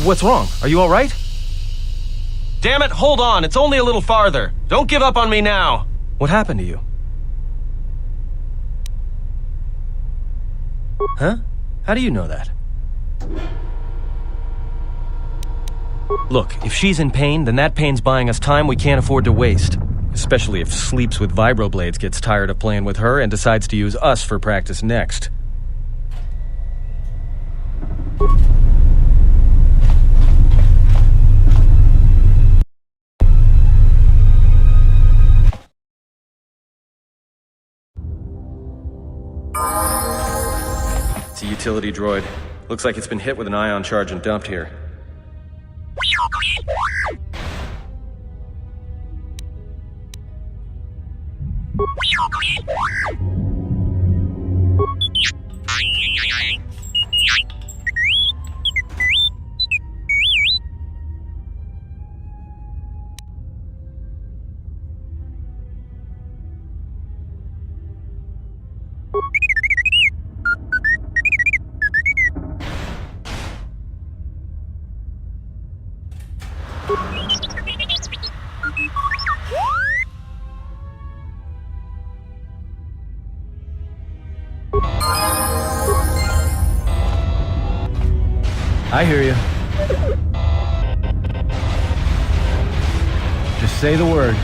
What's wrong? Are you all right? Damn it, hold on. It's only a little farther. Don't give up on me now. What happened to you? Huh? How do you know that? Look, if she's in pain, then that pain's buying us time we can't afford to waste. Especially if Sleeps with Vibroblades gets tired of playing with her and decides to use us for practice next. It's a utility droid. Looks like it's been hit with an ion charge and dumped here. I hear you. Just say the word.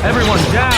Everyone down!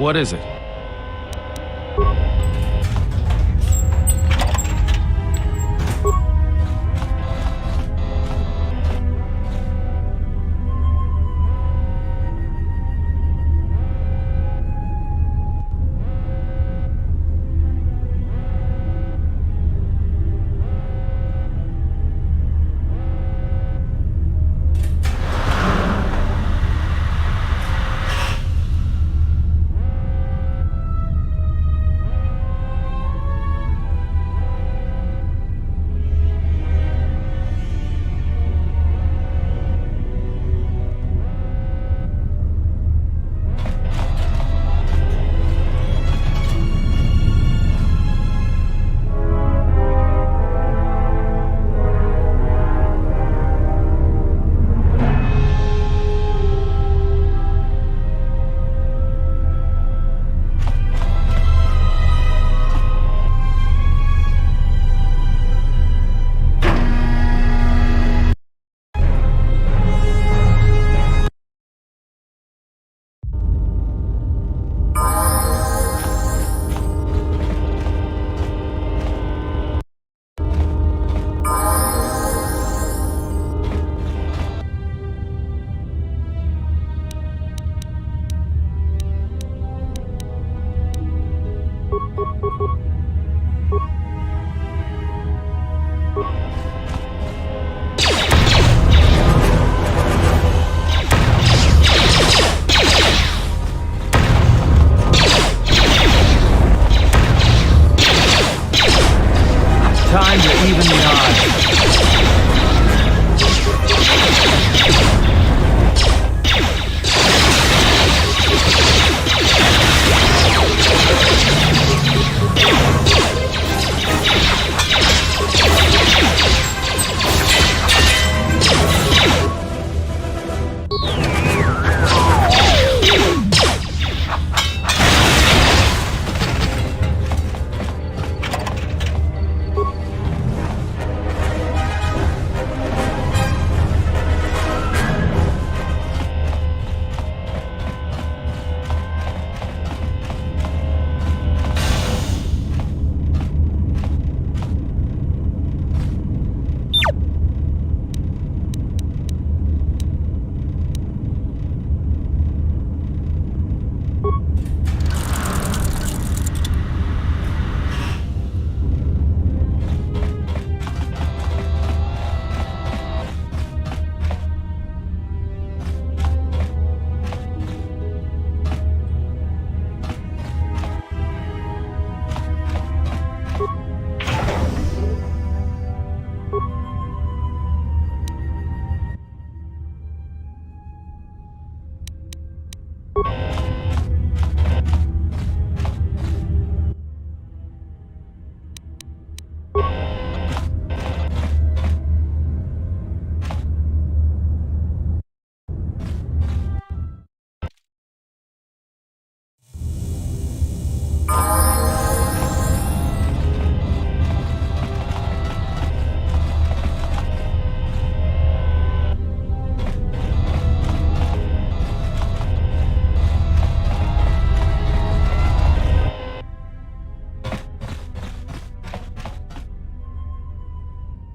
What is it? Time to even the odds.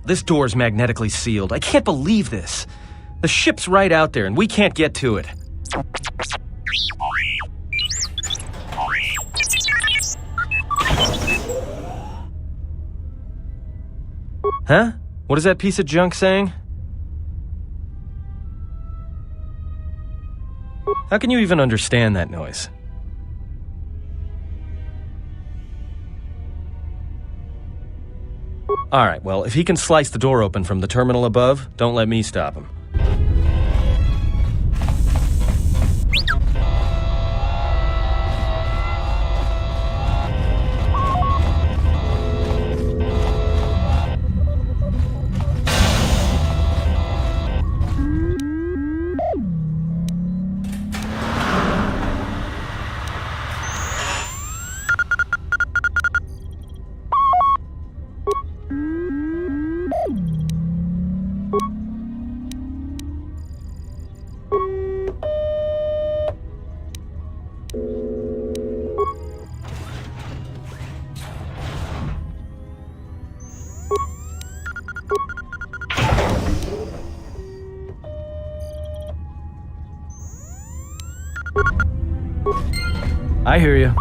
This door's magnetically sealed. I can't believe this. The ship's right out there, and we can't get to it. Huh? What is that piece of junk saying? How can you even understand that noise? Alright, well, if he can slice the door open from the terminal above, don't let me stop him. I hear you.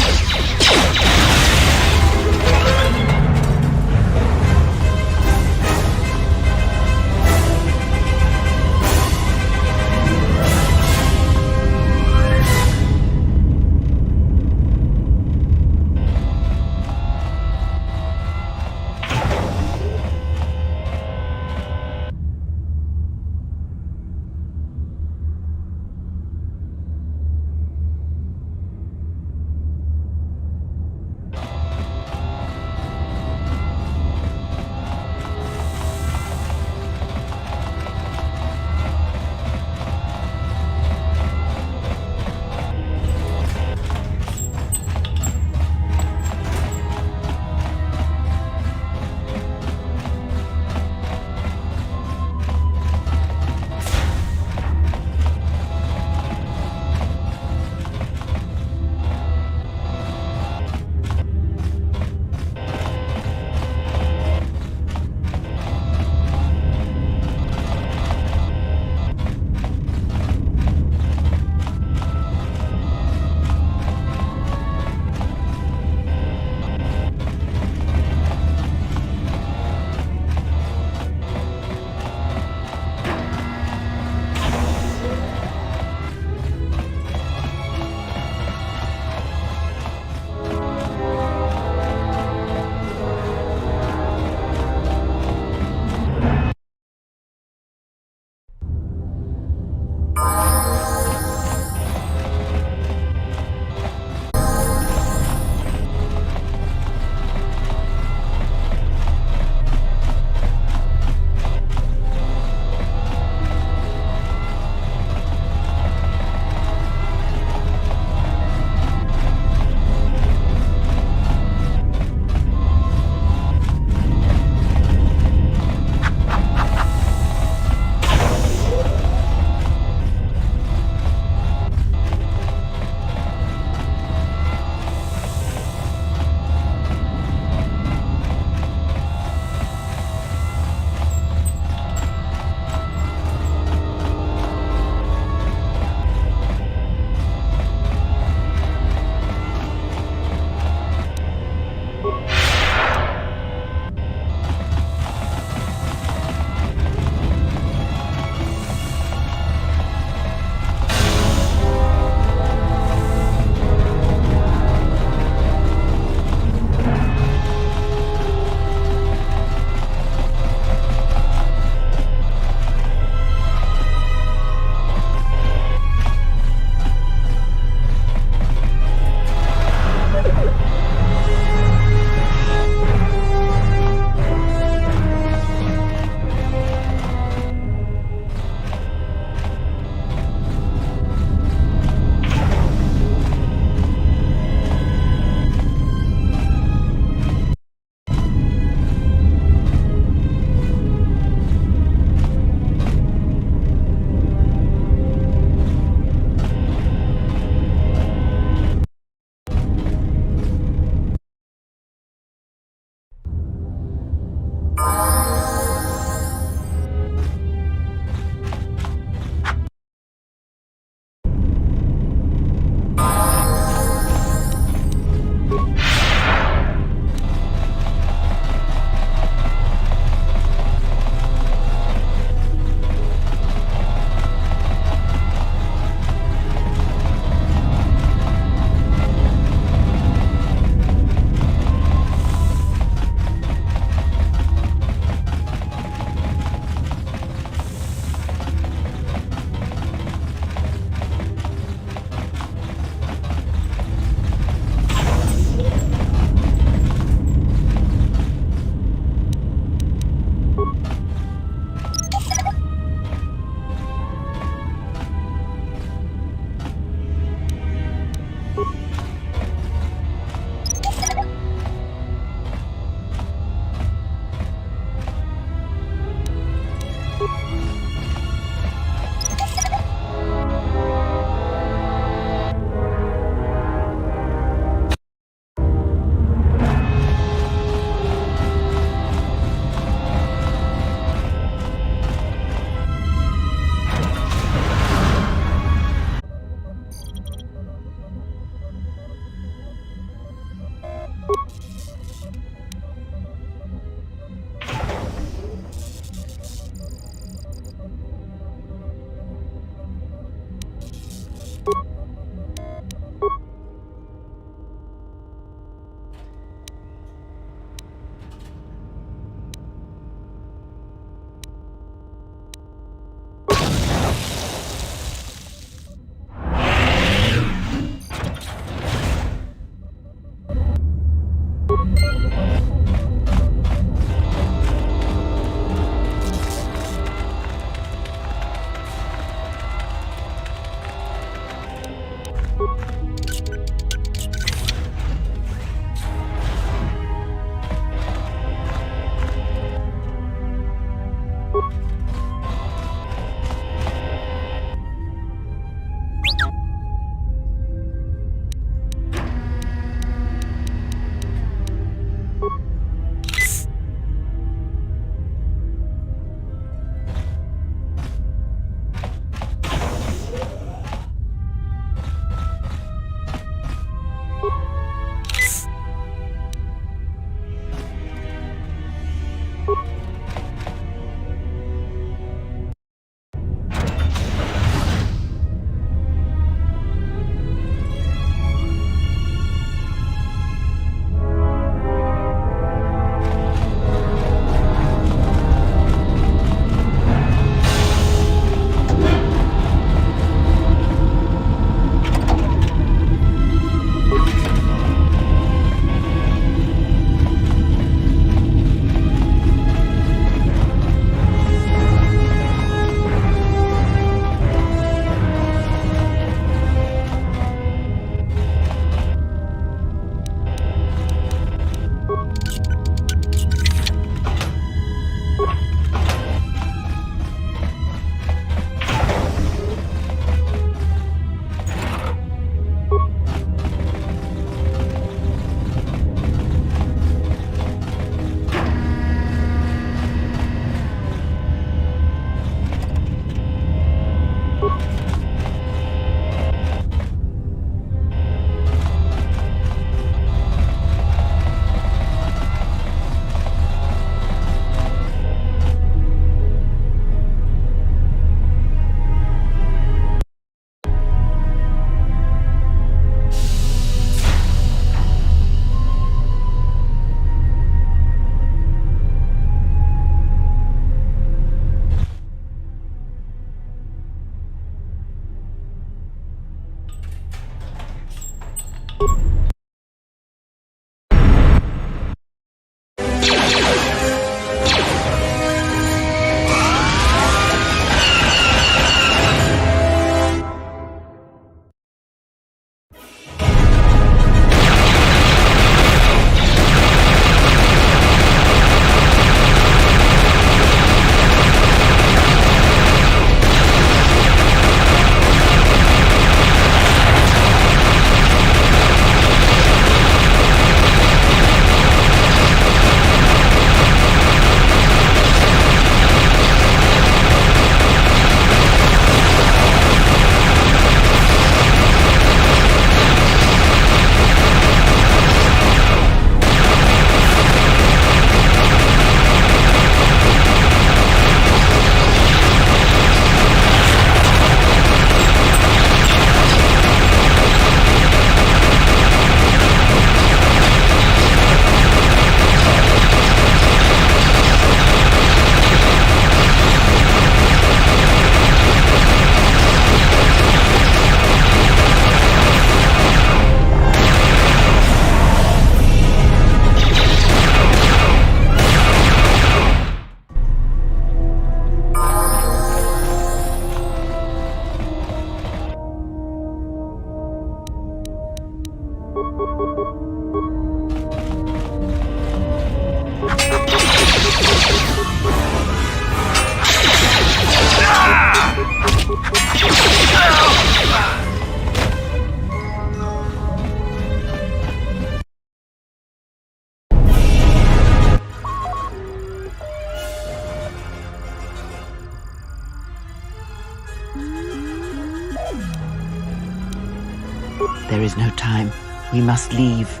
is no time. We must leave.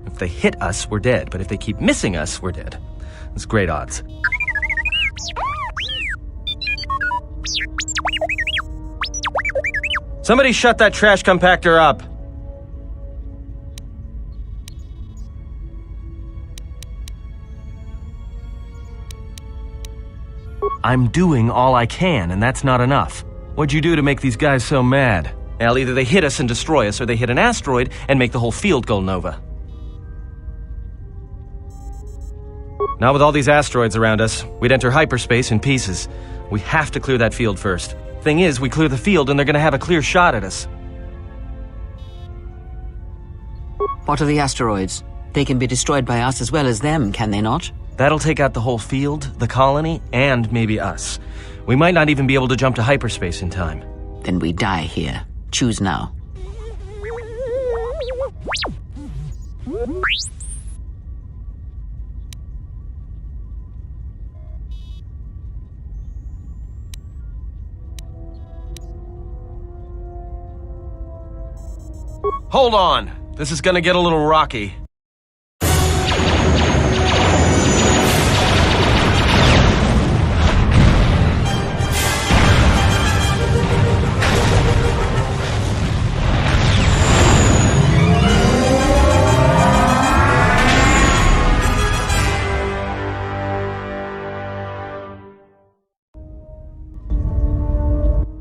If they hit us, we're dead, but if they keep missing us, we're dead. That's great odds. Somebody shut that trash compactor up! I'm doing all I can, and that's not enough. What'd you do to make these guys so mad? Well, either they hit us and destroy us, or they hit an asteroid and make the whole field go nova. Not with all these asteroids around us. We'd enter hyperspace in pieces. We have to clear that field first. Thing is, we clear the field and they're gonna have a clear shot at us. What are the asteroids? They can be destroyed by us as well as them, can they not? That'll take out the whole field, the colony, and maybe us. We might not even be able to jump to hyperspace in time. Then we die here. Choose now. Hold on! This is gonna get a little rocky.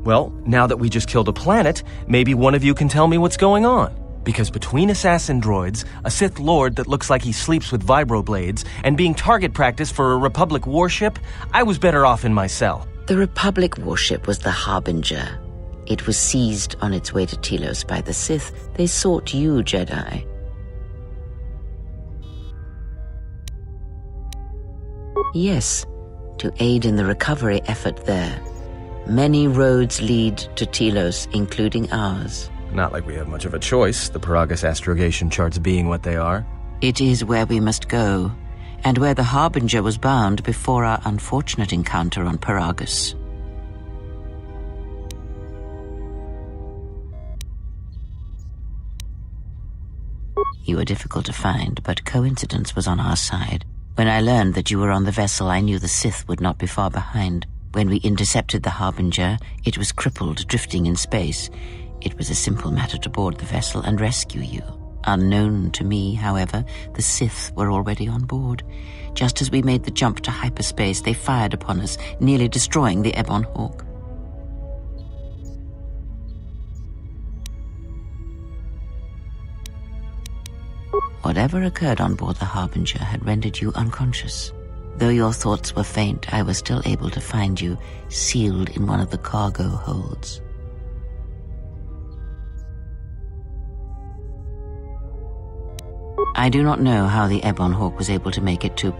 Well, now that we just killed a planet, maybe one of you can tell me what's going on. Because between assassin droids, a Sith Lord that looks like he sleeps with vibroblades, and being target practice for a Republic warship, I was better off in my cell. The Republic warship was the Harbinger. It was seized on its way to Telos by the Sith. They sought you, Jedi. Yes, to aid in the recovery effort there. Many roads lead to Telos, including ours. Not like we have much of a choice, the Peragus astrogation charts being what they are. It is where we must go, and where the Harbinger was bound before our unfortunate encounter on Peragus. You were difficult to find, but coincidence was on our side. When I learned that you were on the vessel, I knew the Sith would not be far behind. When we intercepted the Harbinger, it was crippled, drifting in space. It was a simple matter to board the vessel and rescue you. Unknown to me, however, the Sith were already on board. Just as we made the jump to hyperspace, they fired upon us, nearly destroying the Ebon Hawk. Whatever occurred on board the Harbinger had rendered you unconscious. Though your thoughts were faint, I was still able to find you, sealed in one of the cargo holds. I do not know how the Ebon Hawk was able to make it to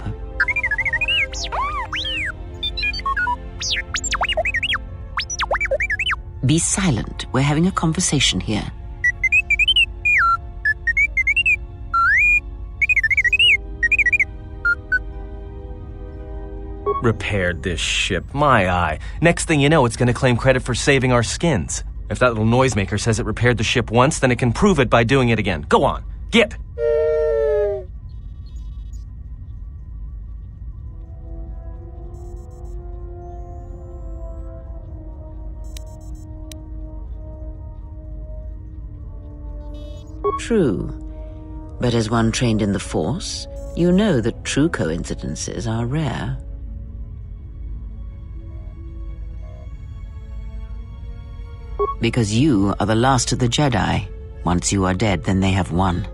Be silent. We're having a conversation here. Repaired this ship. My eye. Next thing you know, it's gonna claim credit for saving our skins. If that little noisemaker says it repaired the ship once, then it can prove it by doing it again. Go on. Get! True. But as one trained in the Force, you know that true coincidences are rare. Because you are the last of the Jedi. Once you are dead, then they have won.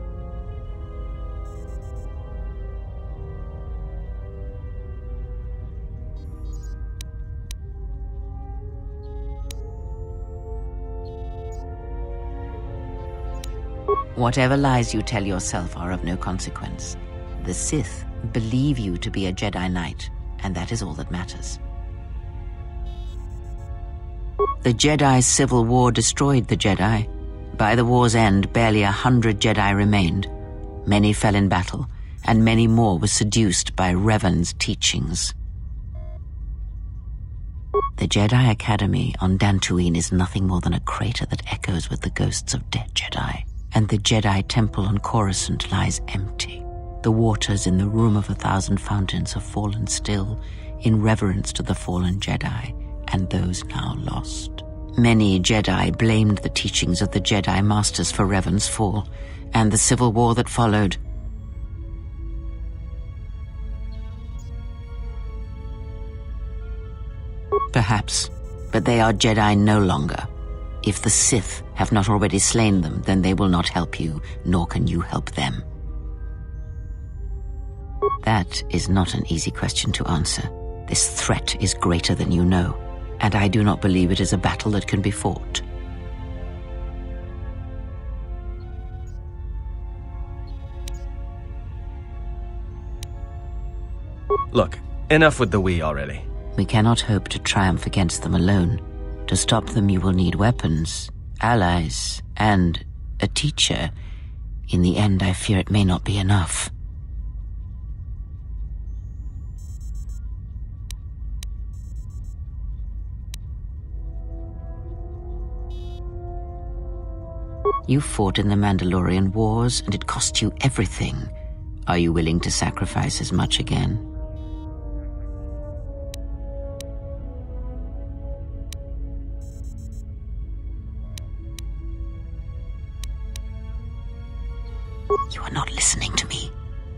Whatever lies you tell yourself are of no consequence. The Sith believe you to be a Jedi Knight, and that is all that matters. The Jedi's civil war destroyed the Jedi. By the war's end, barely 100 Jedi remained. Many fell in battle, and many more were seduced by Revan's teachings. The Jedi Academy on Dantooine is nothing more than a crater that echoes with the ghosts of dead Jedi, and the Jedi Temple on Coruscant lies empty. The waters in the Room of 1,000 Fountains have fallen still in reverence to the fallen Jedi and those now lost. Many Jedi blamed the teachings of the Jedi Masters for Revan's fall and the civil war that followed. Perhaps, but they are Jedi no longer. If the Sith have not already slain them, then they will not help you, nor can you help them. That is not an easy question to answer. This threat is greater than you know, and I do not believe it is a battle that can be fought. Look, enough with the we already. We cannot hope to triumph against them alone. To stop them, you will need weapons, allies, and a teacher. In the end, I fear it may not be enough. You fought in the Mandalorian Wars, and it cost you everything. Are you willing to sacrifice as much again? You are not listening to me.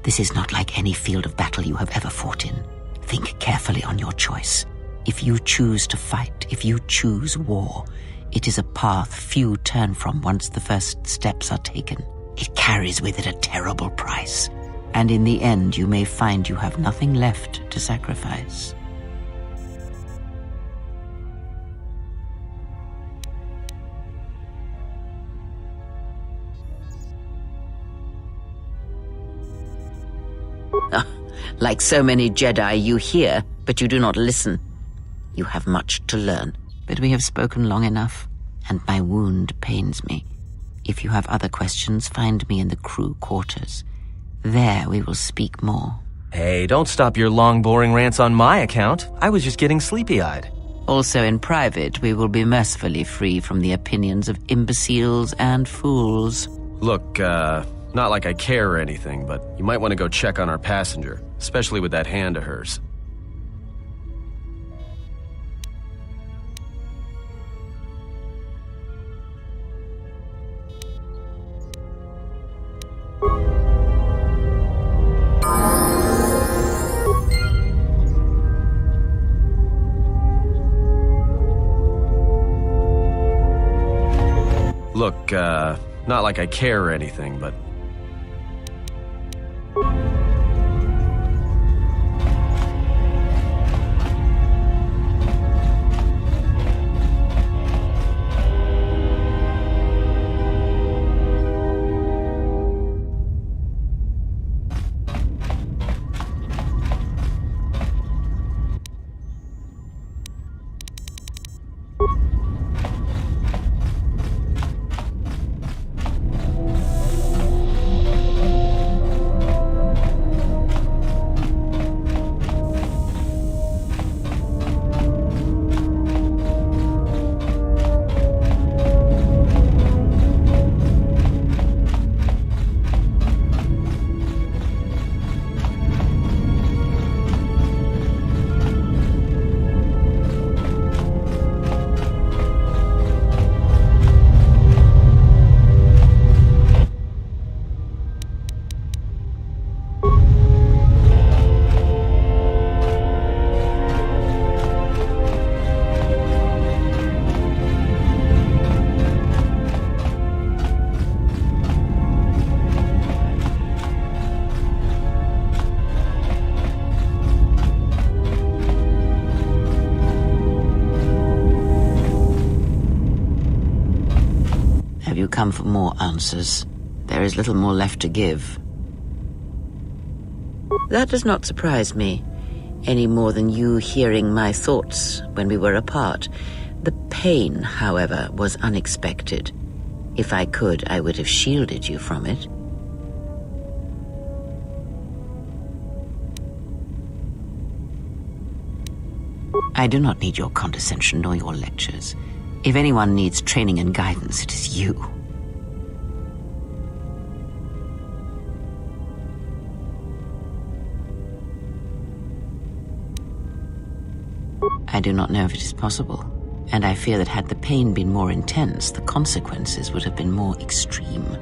This is not like any field of battle you have ever fought in. Think carefully on your choice. If you choose to fight, if you choose war, it is a path few turn from once the first steps are taken. It carries with it a terrible price, and in the end you may find you have nothing left to sacrifice. Like so many Jedi, you hear, but you do not listen. You have much to learn, but we have spoken long enough, and my wound pains me. If you have other questions, find me in the crew quarters. There we will speak more. Hey, don't stop your long, boring rants on my account. I was just getting sleepy-eyed. Also in private, we will be mercifully free from the opinions of imbeciles and fools. Look, not like I care or anything, but you might want to go check on our passenger, especially with that hand of hers. Look, not like I care or anything, but... Have you come for more answers? There is little more left to give. That does not surprise me, any more than you hearing my thoughts when we were apart. The pain, however, was unexpected. If I could, I would have shielded you from it. I do not need your condescension nor your lectures. If anyone needs training and guidance, it is you. I do not know if it is possible, and I fear that had the pain been more intense, the consequences would have been more extreme.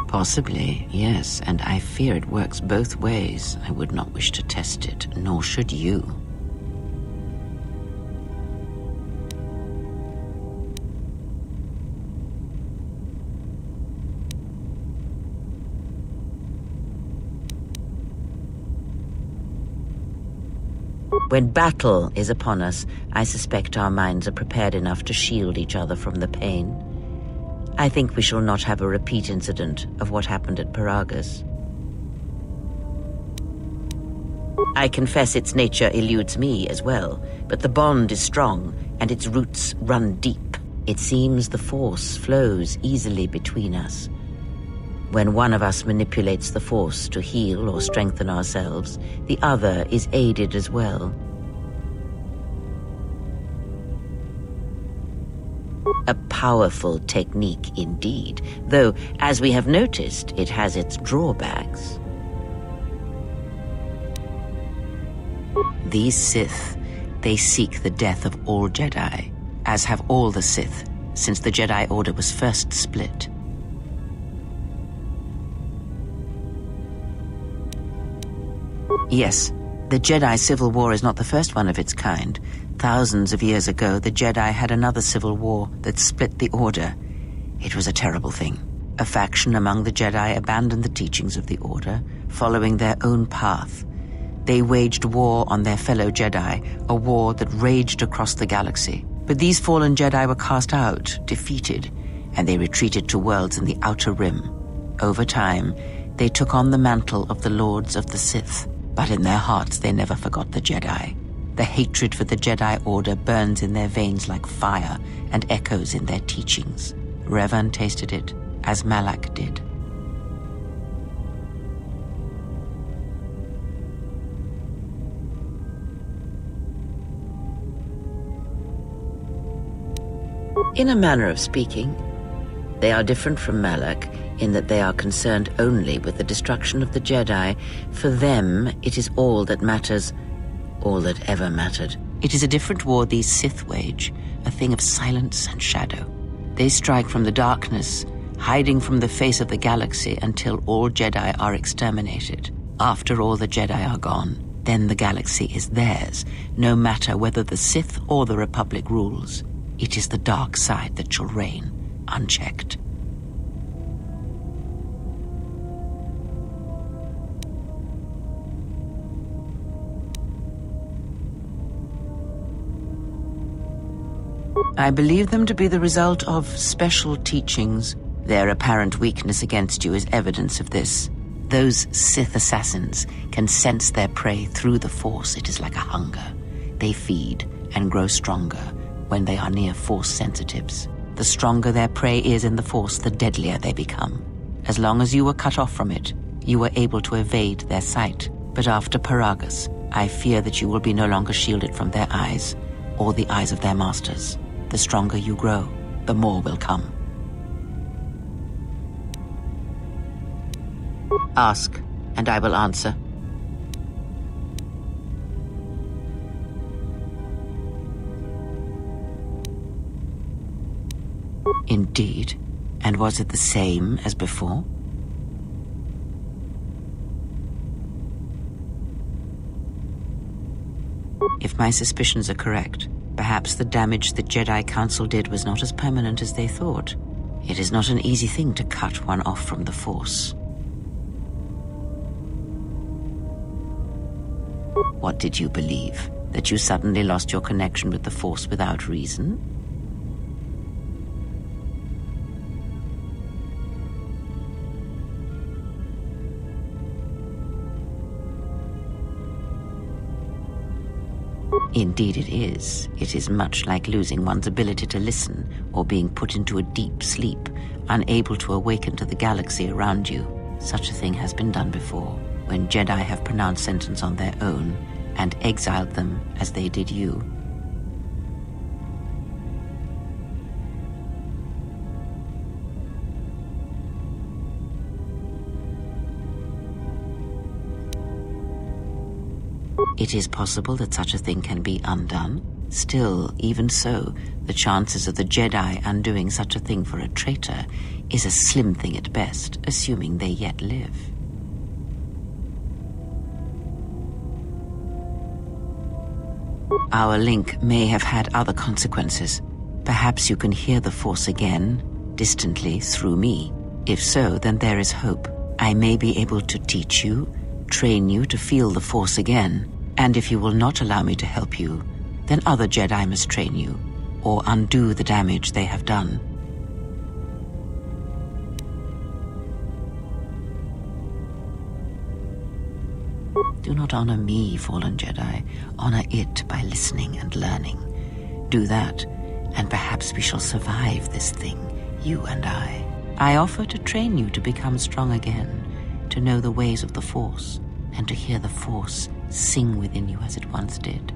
Possibly, yes, and I fear it works both ways. I would not wish to test it, nor should you. When battle is upon us, I suspect our minds are prepared enough to shield each other from the pain. I think we shall not have a repeat incident of what happened at Peragus. I confess its nature eludes me as well, but the bond is strong and its roots run deep. It seems the Force flows easily between us. When one of us manipulates the Force to heal or strengthen ourselves, the other is aided as well. A powerful technique indeed, though, as we have noticed, it has its drawbacks. These Sith, they seek the death of all Jedi, as have all the Sith, since the Jedi Order was first split. Yes, the Jedi Civil War is not the first one of its kind. Thousands of years ago, the Jedi had another civil war that split the Order. It was a terrible thing. A faction among the Jedi abandoned the teachings of the Order, following their own path. They waged war on their fellow Jedi, a war that raged across the galaxy. But these fallen Jedi were cast out, defeated, and they retreated to worlds in the Outer Rim. Over time, they took on the mantle of the Lords of the Sith. But in their hearts, they never forgot the Jedi. The hatred for the Jedi Order burns in their veins like fire and echoes in their teachings. Revan tasted it, as Malak did. In a manner of speaking, they are different from Malak in that they are concerned only with the destruction of the Jedi. For them, it is all that matters, all that ever mattered. It is a different war these Sith wage, a thing of silence and shadow. They strike from the darkness, hiding from the face of the galaxy until all Jedi are exterminated. After all the Jedi are gone, then the galaxy is theirs, no matter whether the Sith or the Republic rules. It is the dark side that shall reign, unchecked. I believe them to be the result of special teachings. Their apparent weakness against you is evidence of this. Those Sith assassins can sense their prey through the Force. It is like a hunger. They feed and grow stronger when they are near Force sensitives. The stronger their prey is in the Force, the deadlier they become. As long as you were cut off from it, you were able to evade their sight. But after Peragus, I fear that you will be no longer shielded from their eyes, or the eyes of their masters. The stronger you grow, the more will come. Ask, and I will answer. Indeed. And was it the same as before? If my suspicions are correct, perhaps the damage the Jedi Council did was not as permanent as they thought. It is not an easy thing to cut one off from the Force. What did you believe? That you suddenly lost your connection with the Force without reason? Indeed it is. It is much like losing one's ability to listen or being put into a deep sleep, unable to awaken to the galaxy around you. Such a thing has been done before, when Jedi have pronounced sentence on their own and exiled them as they did you. It is possible that such a thing can be undone. Still, even so, the chances of the Jedi undoing such a thing for a traitor is a slim thing at best, assuming they yet live. Our link may have had other consequences. Perhaps you can hear the Force again, distantly, through me. If so, then there is hope. I may be able to teach you, train you to feel the Force again. And if you will not allow me to help you, then other Jedi must train you, or undo the damage they have done. Do not honor me, fallen Jedi. Honor it by listening and learning. Do that, and perhaps we shall survive this thing, you and I. I offer to train you to become strong again, to know the ways of the Force, and to hear the Force sing within you as it once did.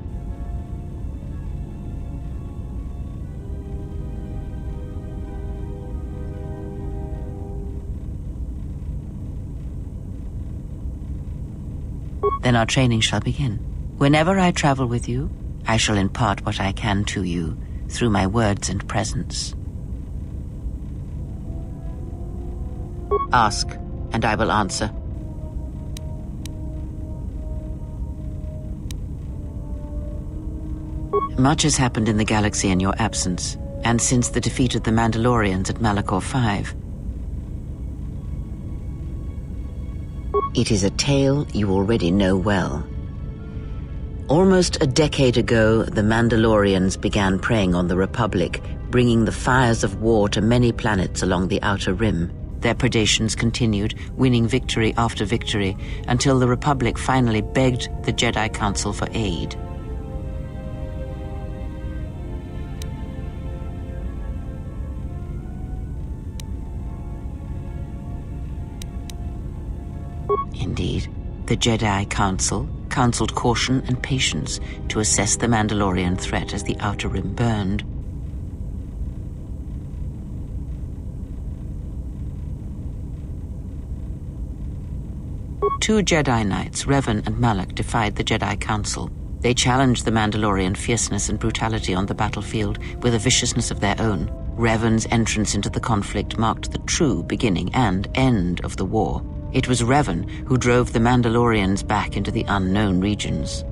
Then our training shall begin. Whenever I travel with you, I shall impart what I can to you through my words and presence. Ask, and I will answer. Much has happened in the galaxy in your absence, and since the defeat of the Mandalorians at Malachor 5. It is a tale you already know well. Almost a decade ago, the Mandalorians began preying on the Republic, bringing the fires of war to many planets along the Outer Rim. Their predations continued, winning victory after victory, until the Republic finally begged the Jedi Council for aid. Indeed, the Jedi Council counseled caution and patience to assess the Mandalorian threat as the Outer Rim burned. Two Jedi Knights, Revan and Malak, defied the Jedi Council. They challenged the Mandalorian fierceness and brutality on the battlefield with a viciousness of their own. Revan's entrance into the conflict marked the true beginning and end of the war. It was Revan who drove the Mandalorians back into the unknown regions.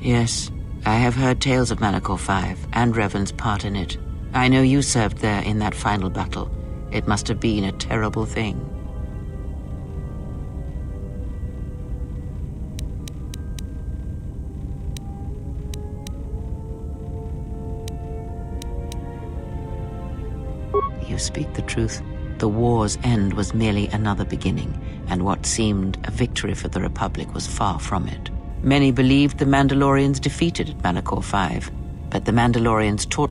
Yes, I have heard tales of Malachor 5 and Revan's part in it. I know you served there in that final battle. It must have been a terrible thing. You speak the truth. The war's end was merely another beginning, and what seemed a victory for the Republic was far from it. Many believed the Mandalorians defeated at Malachor 5, but the Mandalorians taught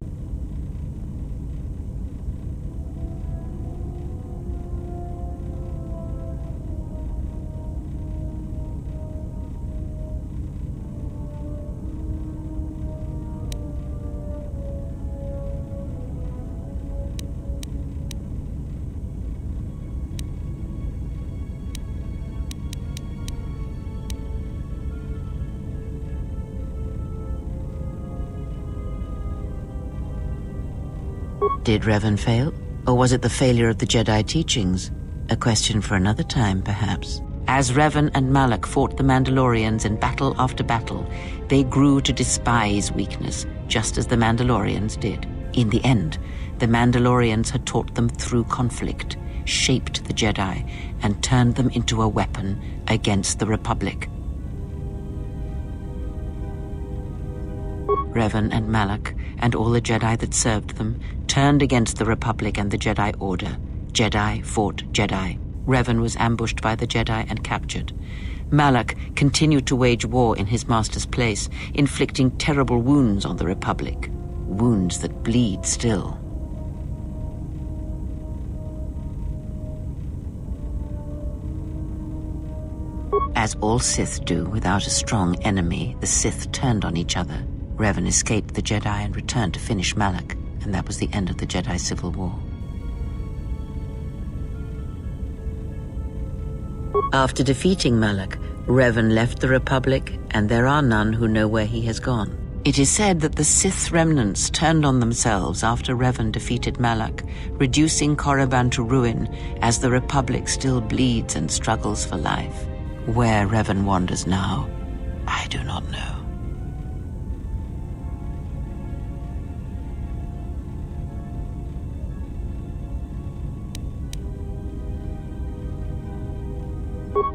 Did Revan fail? Or was it the failure of the Jedi teachings? A question for another time, perhaps. As Revan and Malak fought the Mandalorians in battle after battle, they grew to despise weakness, just as the Mandalorians did. In the end, the Mandalorians had taught them through conflict, shaped the Jedi, and turned them into a weapon against the Republic. Revan and Malak, and all the Jedi that served them, turned against the Republic and the Jedi Order. Jedi fought Jedi. Revan was ambushed by the Jedi and captured. Malak continued to wage war in his master's place, inflicting terrible wounds on the Republic. Wounds that bleed still. As all Sith do, without a strong enemy, the Sith turned on each other. Revan escaped the Jedi and returned to finish Malak, and that was the end of the Jedi Civil War. After defeating Malak, Revan left the Republic, and there are none who know where he has gone. It is said that the Sith remnants turned on themselves after Revan defeated Malak, reducing Korriban to ruin as the Republic still bleeds and struggles for life. Where Revan wanders now, I do not know.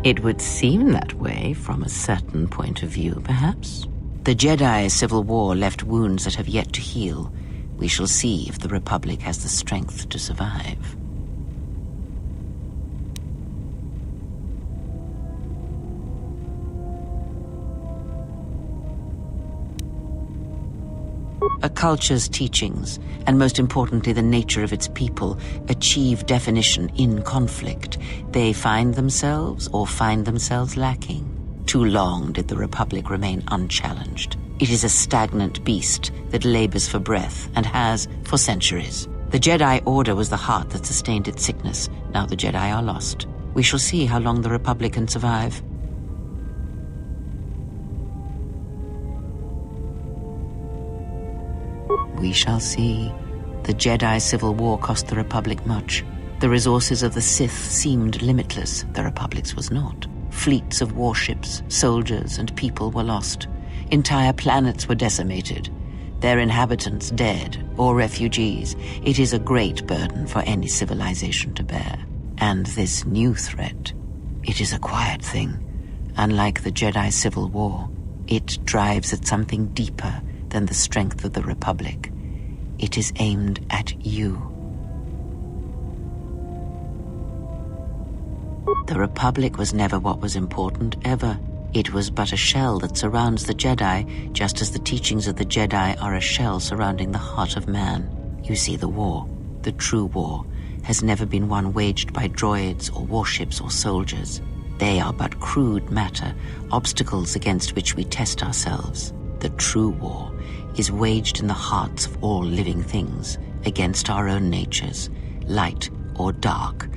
It would seem that way from a certain point of view, perhaps. The Jedi Civil War left wounds that have yet to heal. We shall see if the Republic has the strength to survive. A culture's teachings, and most importantly the nature of its people, achieve definition in conflict. They find themselves or find themselves lacking. Too long did the Republic remain unchallenged. It is a stagnant beast that labors for breath and has for centuries. The Jedi Order was the heart that sustained its sickness. Now the Jedi are lost. We shall see how long the Republic can survive. We shall see. The Jedi Civil War cost the Republic much. The resources of the Sith seemed limitless. The Republic's was not. Fleets of warships, soldiers, and people were lost. Entire planets were decimated. Their inhabitants dead or refugees. It is a great burden for any civilization to bear. And this new threat, it is a quiet thing. Unlike the Jedi Civil War, it drives at something deeper than the strength of the Republic. It is aimed at you. The Republic was never what was important, ever. It was but a shell that surrounds the Jedi, just as the teachings of the Jedi are a shell surrounding the heart of man. You see, the war, the true war, has never been one waged by droids or warships or soldiers. They are but crude matter, obstacles against which we test ourselves. The true war is waged in the hearts of all living things, against our own natures, light or dark.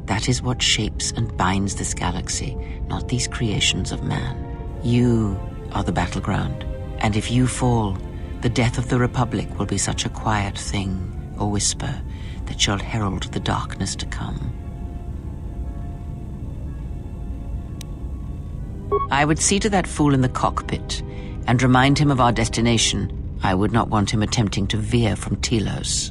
That is what shapes and binds this galaxy, not these creations of man. You are the battleground, and if you fall, the death of the Republic will be such a quiet thing, a whisper, that shall herald the darkness to come. I would see to that fool in the cockpit, and remind him of our destination. I would not want him attempting to veer from Telos.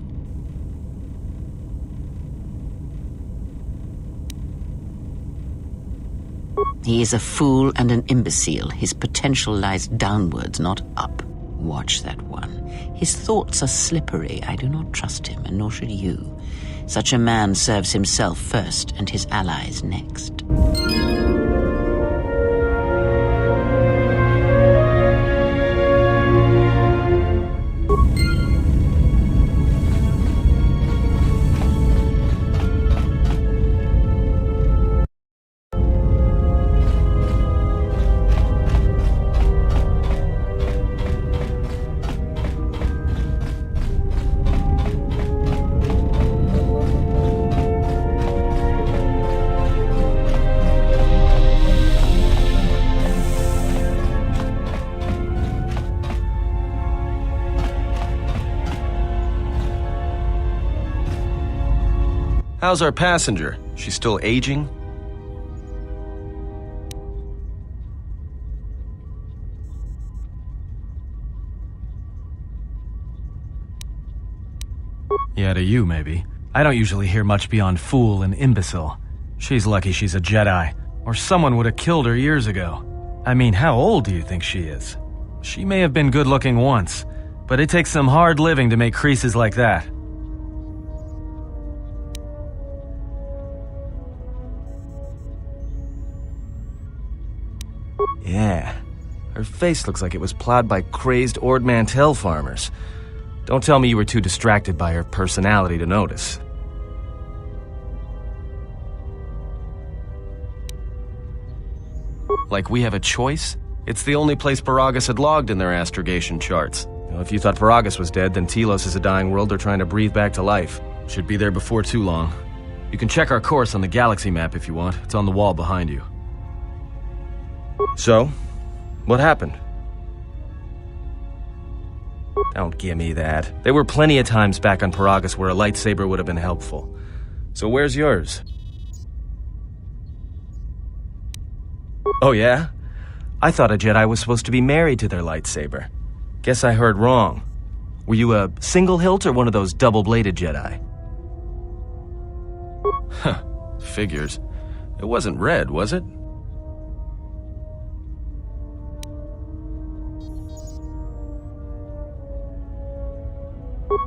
He is a fool and an imbecile. His potential lies downwards, not up. Watch that one. His thoughts are slippery. I do not trust him, and nor should you. Such a man serves himself first, and his allies next. How's our passenger? She's still aging? Yeah, to you, maybe. I don't usually hear much beyond fool and imbecile. She's lucky she's a Jedi, or someone would have killed her years ago. I mean, how old do you think she is? She may have been good-looking once, but it takes some hard living to make creases like that. Yeah. Her face looks like it was plowed by crazed Ord Mantell farmers. Don't tell me you were too distracted by her personality to notice. Like we have a choice? It's the only place Peragus had logged in their astrogation charts. If you thought Peragus was dead, then Telos is a dying world they're trying to breathe back to life. Should be there before too long. You can check our course on the galaxy map if you want. It's on the wall behind you. So, what happened? Don't give me that. There were plenty of times back on Peragus where a lightsaber would have been helpful. So where's yours? Oh yeah? I thought a Jedi was supposed to be married to their lightsaber. Guess I heard wrong. Were you a single hilt or one of those double-bladed Jedi? Huh, figures. It wasn't red, was it?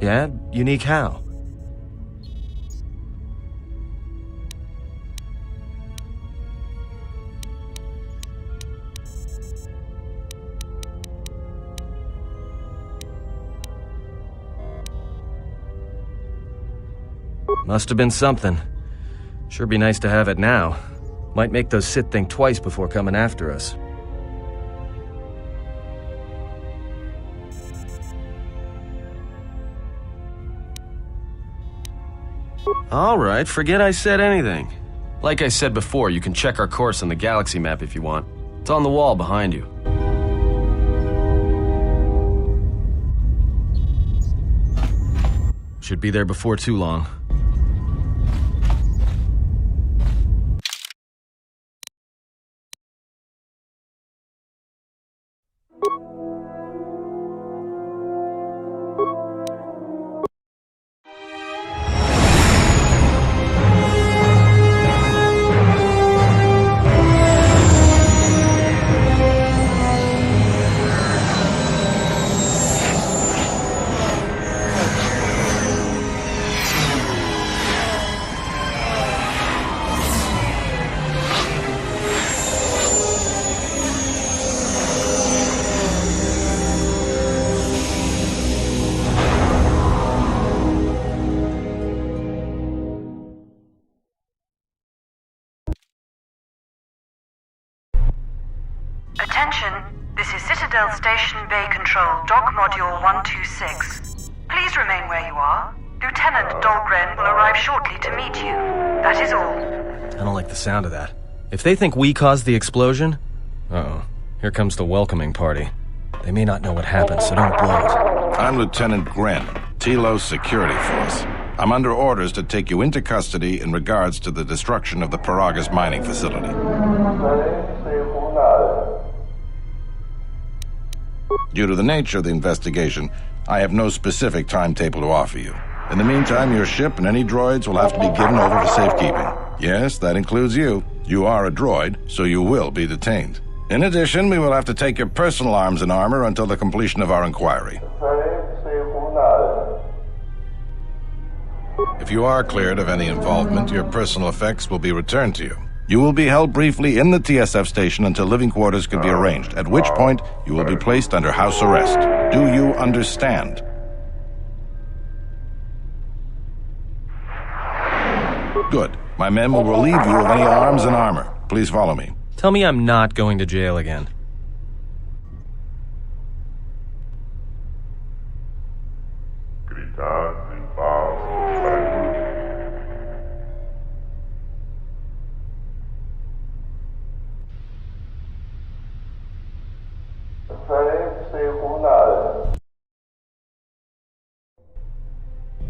Yeah? Unique how? Must have been something. Sure be nice to have it now. Might make those Sith think twice before coming after us. Alright, forget I said anything. Like I said before, you can check our course on the galaxy map if you want. It's on the wall behind you. Should be there before too long. Attention, this is Citadel Station Bay Control, Dock Module 126. Please remain where you are. Lieutenant Dahlgren will arrive shortly to meet you. That is all. I don't like the sound of that. If they think we caused the explosion... Uh-oh. Here comes the welcoming party. They may not know what happened, so don't blow it. I'm Lieutenant Gren, Telos Security Force. I'm under orders to take you into custody in regards to the destruction of the Peragus mining facility. Due to the nature of the investigation, I have no specific timetable to offer you. In the meantime, your ship and any droids will have to be given over for safekeeping. Yes, that includes you. You are a droid, so you will be detained. In addition, we will have to take your personal arms and armor until the completion of our inquiry. If you are cleared of any involvement, your personal effects will be returned to you. You will be held briefly in the TSF station until living quarters can be arranged, at which point you will be placed under house arrest. Do you understand? Good. My men will relieve you of any arms and armor. Please follow me. Tell me I'm not going to jail again.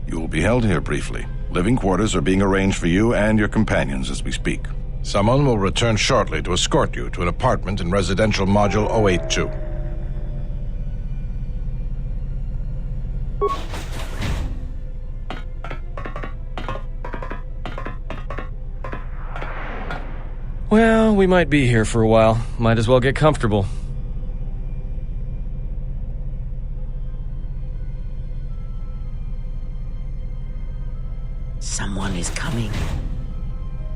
You will be held here briefly. Living quarters are being arranged for you and your companions as we speak. Someone will return shortly to escort you to an apartment in Residential Module 082. Well, we might be here for a while. Might as well get comfortable. Someone is coming.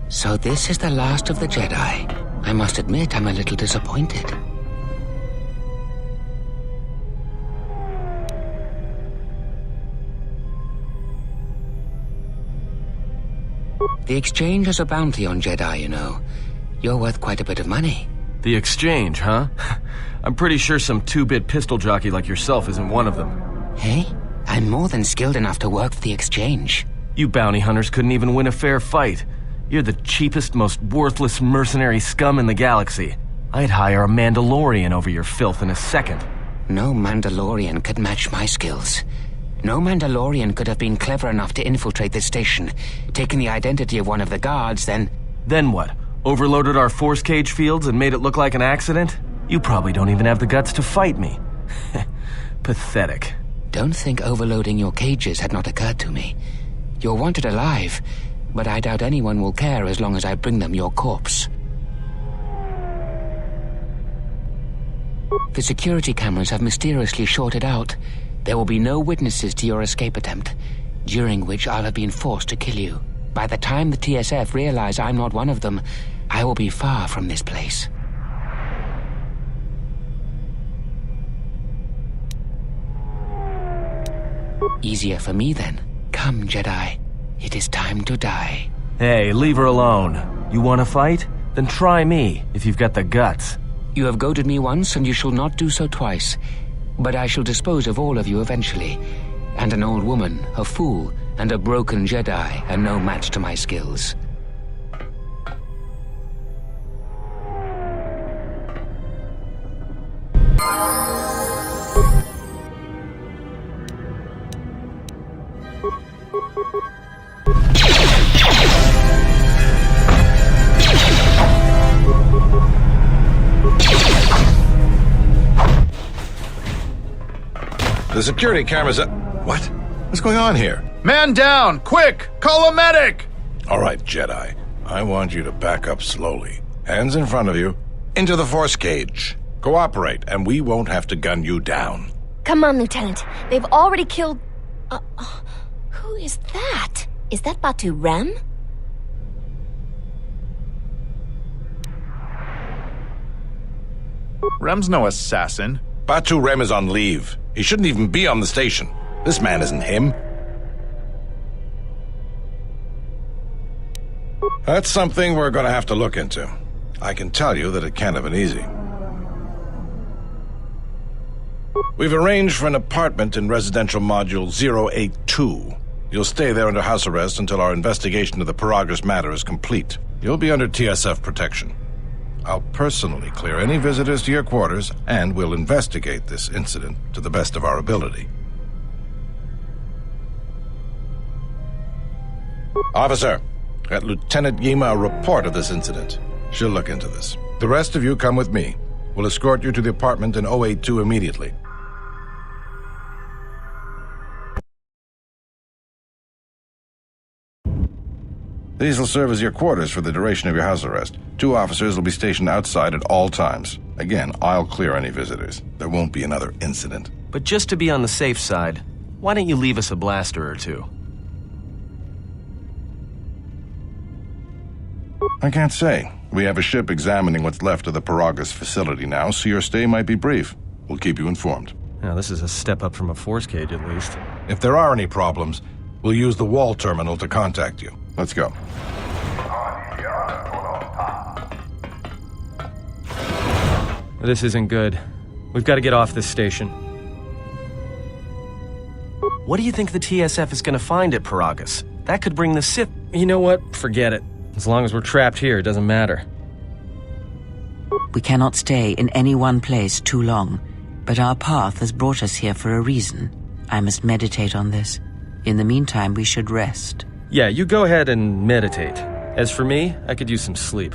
So this is the last of the Jedi. I must admit I'm a little disappointed. The Exchange has a bounty on Jedi, you know. You're worth quite a bit of money. The Exchange, huh? I'm pretty sure some two-bit pistol jockey like yourself isn't one of them. Hey, I'm more than skilled enough to work for the Exchange. You bounty hunters couldn't even win a fair fight. You're the cheapest, most worthless mercenary scum in the galaxy. I'd hire a Mandalorian over your filth in a second. No Mandalorian could match my skills. No Mandalorian could have been clever enough to infiltrate this station, taken the identity of one of the guards, then... Then what? Overloaded our force cage fields and made it look like an accident? You probably don't even have the guts to fight me. Pathetic. Don't think overloading your cages had not occurred to me. You're wanted alive, but I doubt anyone will care as long as I bring them your corpse. The security cameras have mysteriously shorted out. There will be no witnesses to your escape attempt, during which I'll have been forced to kill you. By the time the TSF realize I'm not one of them, I will be far from this place. Easier for me then. Come, Jedi. It is time to die. Hey, leave her alone. You want to fight? Then try me, if you've got the guts. You have goaded me once, and you shall not do so twice. But I shall dispose of all of you eventually. And an old woman, a fool, and a broken Jedi are no match to my skills. The security cameras up. What? What's going on here? Man down! Quick! Call a medic! All right, Jedi. I want you to back up slowly. Hands in front of you. Into the force cage. Cooperate, and we won't have to gun you down. Come on, Lieutenant. They've already killed... who is that? Is that Batu Rem? Rem's no assassin. Batu Rem is on leave. He shouldn't even be on the station. This man isn't him. That's something we're going to have to look into. I can tell you that it can't have been easy. We've arranged for an apartment in residential module 082. You'll stay there under house arrest until our investigation of the Peragus matter is complete. You'll be under TSF protection. I'll personally clear any visitors to your quarters, and we'll investigate this incident to the best of our ability. Officer, get Lieutenant Yima a report of this incident. She'll look into this. The rest of you come with me. We'll escort you to the apartment in 082 immediately. These will serve as your quarters for the duration of your house arrest. 2 officers will be stationed outside at all times. Again, I'll clear any visitors. There won't be another incident. But just to be on the safe side, why don't you leave us a blaster or two? I can't say. We have a ship examining what's left of the Peragus facility now, so your stay might be brief. We'll keep you informed. Now, this is a step up from a force cage, at least. If there are any problems, we'll use the wall terminal to contact you. Let's go. This isn't good. We've got to get off this station. What do you think the TSF is going to find at Peragus? That could bring the Sith... You know what? Forget it. As long as we're trapped here, it doesn't matter. We cannot stay in any one place too long, but our path has brought us here for a reason. I must meditate on this. In the meantime, we should rest. Yeah, you go ahead and meditate. As for me, I could use some sleep.